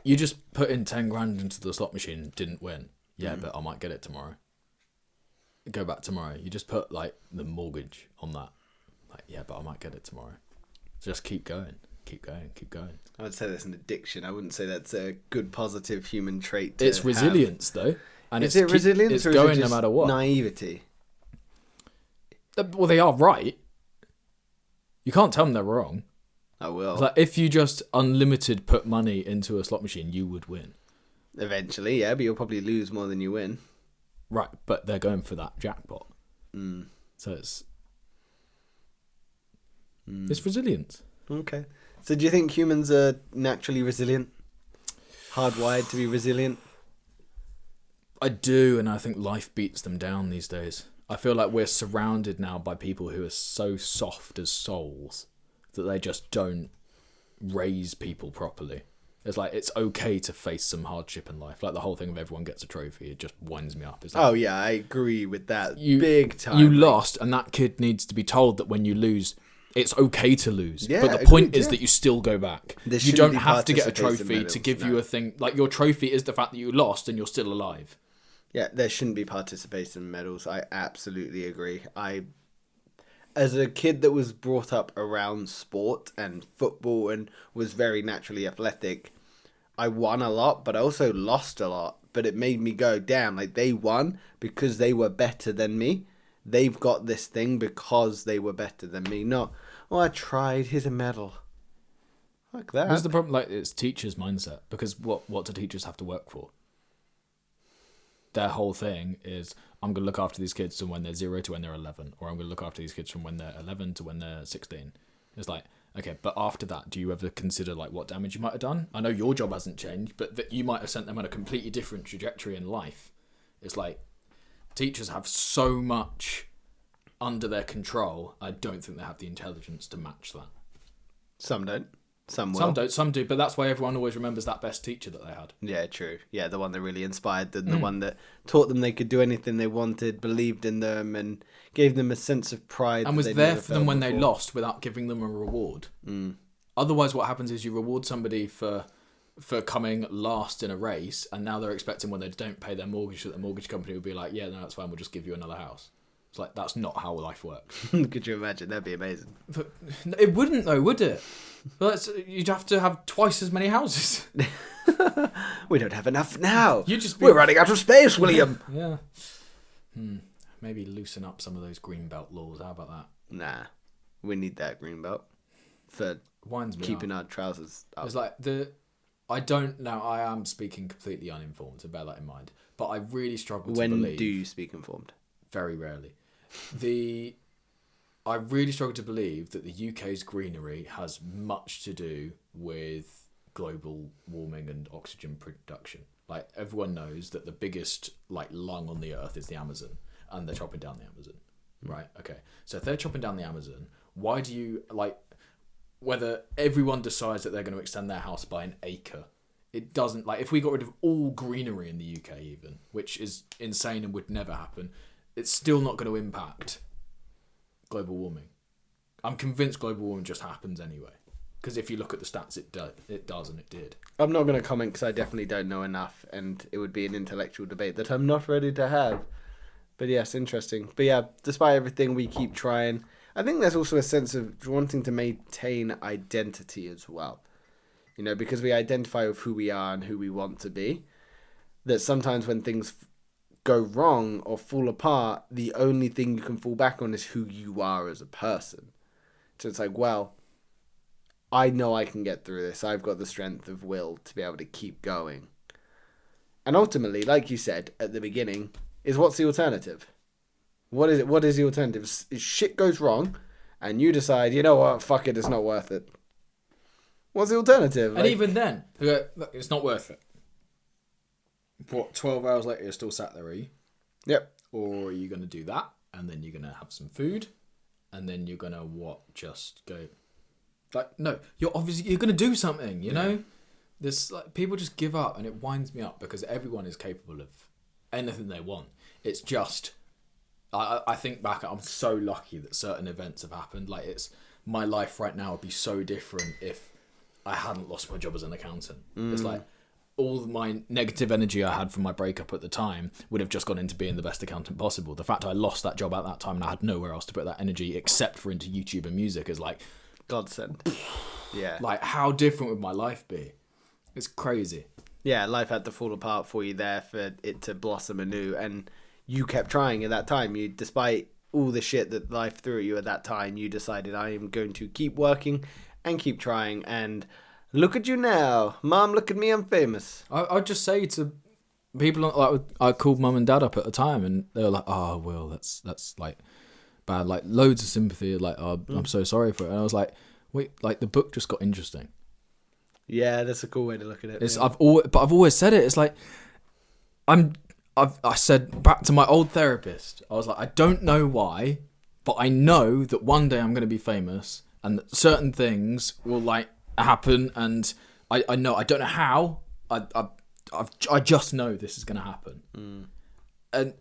You just put in 10 grand into the slot machine and didn't win. Yeah, but I might get it tomorrow. Go back tomorrow. You just put the mortgage on that. Yeah, but I might get it tomorrow. So just keep going. Keep going, keep going. I would say that's an addiction. I wouldn't say that's a good, positive human trait. It's resilience, though. And is it resilience it's or going is it just no matter what? Naivety? Well, they are right. You can't tell them they're wrong. I will. It's if you just unlimited put money into a slot machine, you would win. Eventually, yeah, but you'll probably lose more than you win. Right, but they're going for that jackpot. So it's resilience. Okay. So do you think humans are naturally resilient? Hardwired to be resilient? I do, and I think life beats them down these days. I feel like we're surrounded now by people who are so soft as souls that they just don't raise people properly. It's it's okay to face some hardship in life. The whole thing of everyone gets a trophy, it just winds me up. It's oh yeah, I agree with that big time. You lost, and that kid needs to be told that when you lose, it's okay to lose. Yeah, But the point agreed, is yeah. that you still go back. There You shouldn't don't be have to get a participation trophy medals, to give no. you a thing. Like, your trophy is the fact that you lost and you're still alive. Yeah, there shouldn't be participation medals. I absolutely agree. As a kid that was brought up around sport and football and was very naturally athletic, I won a lot, but I also lost a lot. But it made me go, damn, like they won because they were better than me. They've got this thing because they were better than me. Not, oh, I tried, here's a medal. Like that. What's the problem? Like, it's teachers' mindset. Because what do teachers have to work for? Their whole thing is, I'm going to look after these kids from when they're 0 to when they're 11, or I'm going to look after these kids from when they're 11 to when they're 16. It's like, okay, but after that, do you ever consider like what damage you might have done? I know your job hasn't changed, but that you might have sent them on a completely different trajectory in life. It's like, teachers have so much under their control. I don't think they have the intelligence to match that. Some don't. Some will. Some don't, some do, but that's why everyone always remembers that best teacher that they had. Yeah, true. Yeah, the one that really inspired them, the one that taught them they could do anything they wanted, believed in them, and gave them a sense of pride. And was there for them when they lost without giving them a reward. Otherwise, what happens is you reward somebody for coming last in a race, and now they're expecting when they don't pay their mortgage that the mortgage company will be like, yeah, no, that's fine, we'll just give you another house. It's like, that's not how life works. Could you imagine? That'd be amazing. But it wouldn't though, would it? But you'd have to have twice as many houses. We don't have enough now. We're running out of space, William. Yeah. Maybe loosen up some of those green belt laws. How about that? Nah, we need that green belt for Winds me keeping up. our trousers up. It's like I don't know. I am speaking completely uninformed, so bear that in mind. But I really struggle to believe. When do you speak informed? Very rarely. I really struggle to believe that the UK's greenery has much to do with global warming and oxygen production. Like, everyone knows that the biggest like lung on the earth is the Amazon, and they're chopping down the Amazon. Right? Okay. So if they're chopping down the Amazon, why do you like whether everyone decides that they're going to extend their house by an acre? It doesn't, like, if we got rid of all greenery in the UK even, which is insane and would never happen, it's still not going to impact global warming. I'm convinced global warming just happens anyway. Because if you look at the stats, it does and it did. I'm not going to comment because I definitely don't know enough, and it would be an intellectual debate that I'm not ready to have. But yes, interesting. But yeah, despite everything, we keep trying. I think there's also a sense of wanting to maintain identity as well. You know, because we identify with who we are and who we want to be. That sometimes when things go wrong or fall apart, the only thing you can fall back on is who you are as a person. So it's like, well, I know I can get through this. I've got the strength of will to be able to keep going. And ultimately, like you said at the beginning, is what's the alternative? What is it? What is the alternative? If shit goes wrong and you decide, you know what, fuck it, it's not worth it. What's the alternative? And even then, look, it's not worth it. What, 12 hours later, you're still sat there, are you? Yep. Or are you going to do that, and then you're going to have some food, and then you're going to, just go... Like, no, you're going to do something, you know? This, like, people just give up, and it winds me up, because everyone is capable of anything they want. It's just... I think back, I'm so lucky that certain events have happened. Like, my life right now would be so different if I hadn't lost my job as an accountant. It's like... all of my negative energy I had from my breakup at the time would have just gone into being the best accountant possible. The fact I lost that job at that time and I had nowhere else to put that energy except for into YouTube and music is like... godsend. Yeah. Like, how different would my life be? It's crazy. Yeah, life had to fall apart for you there for it to blossom anew. And you kept trying at that time. You, despite all the shit that life threw at you at that time, you decided, I am going to keep working and keep trying. And... look at you now. Mom, look at me, I'm famous. I'd just say to people, like, I called mum and dad up at the time and they were like, oh, Will, that's like bad. Like, loads of sympathy. Like, oh, I'm so sorry for it. And I was like, wait, like, the book just got interesting. Yeah, that's a cool way to look at it. It's, I've always said it. It's like, I said back to my old therapist, I was like, I don't know why, but I know that one day I'm going to be famous and that certain things will, like, happen, and I know, I don't know how, I just know this is going to happen. And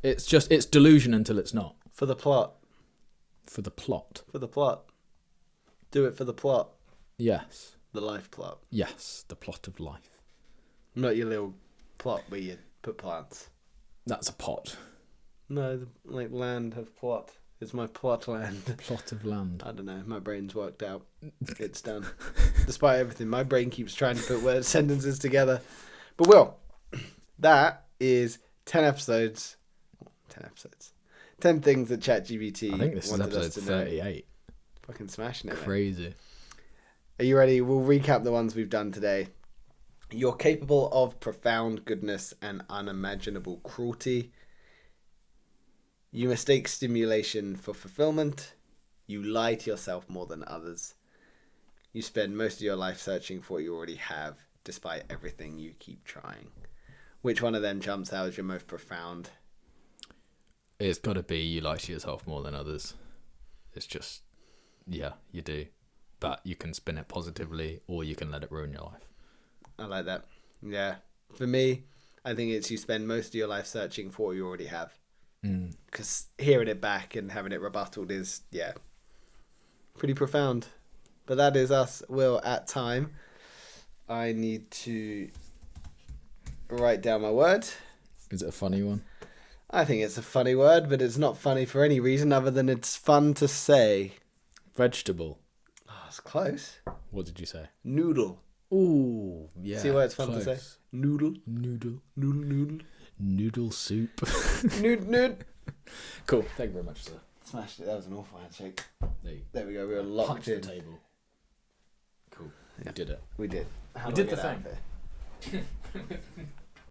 it's delusion until it's not. For the plot, For the plot. For the plot. Do it for the plot. Yes. The life plot. Yes, the plot of life. Not your little plot where you put plants. That's a pot. No, like land of plot. It's my plot land. Plot of land. I don't know. My brain's worked out. It's done. Despite everything, my brain keeps trying to put sentences together. But Will, that is 10 episodes. 10 episodes. 10 things that ChatGPT I think this is wanted us episode to know. 38. Fucking smashing it. Crazy. Mate. Are you ready? We'll recap the ones we've done today. You're capable of profound goodness and unimaginable cruelty. You mistake stimulation for fulfillment. You lie to yourself more than others. You spend most of your life searching for what you already have, despite everything you keep trying. Which one of them jumps out as your most profound? It's got to be you lie to yourself more than others. It's just, yeah, you do. But you can spin it positively or you can let it ruin your life. I like that. Yeah. For me, I think it's you spend most of your life searching for what you already have. Because hearing it back and having it rebutted is, yeah, pretty profound. But that is us, Will, at time. I need to write down my word. Is it a funny one? I think it's a funny word, but it's not funny for any reason other than it's fun to say. Vegetable. Oh, it's close. What did you say? Noodle. Ooh, yeah. See why it's fun close. to say? Noodle. Noodle. Noodle, noodle. Noodle soup. Nood. Cool. Thank you very much, sir. Smashed it. That was an awful handshake. There we go. We were locked Punch in. the table. Cool. Yeah. We did it. We did. How We do I did the get out thing. of here?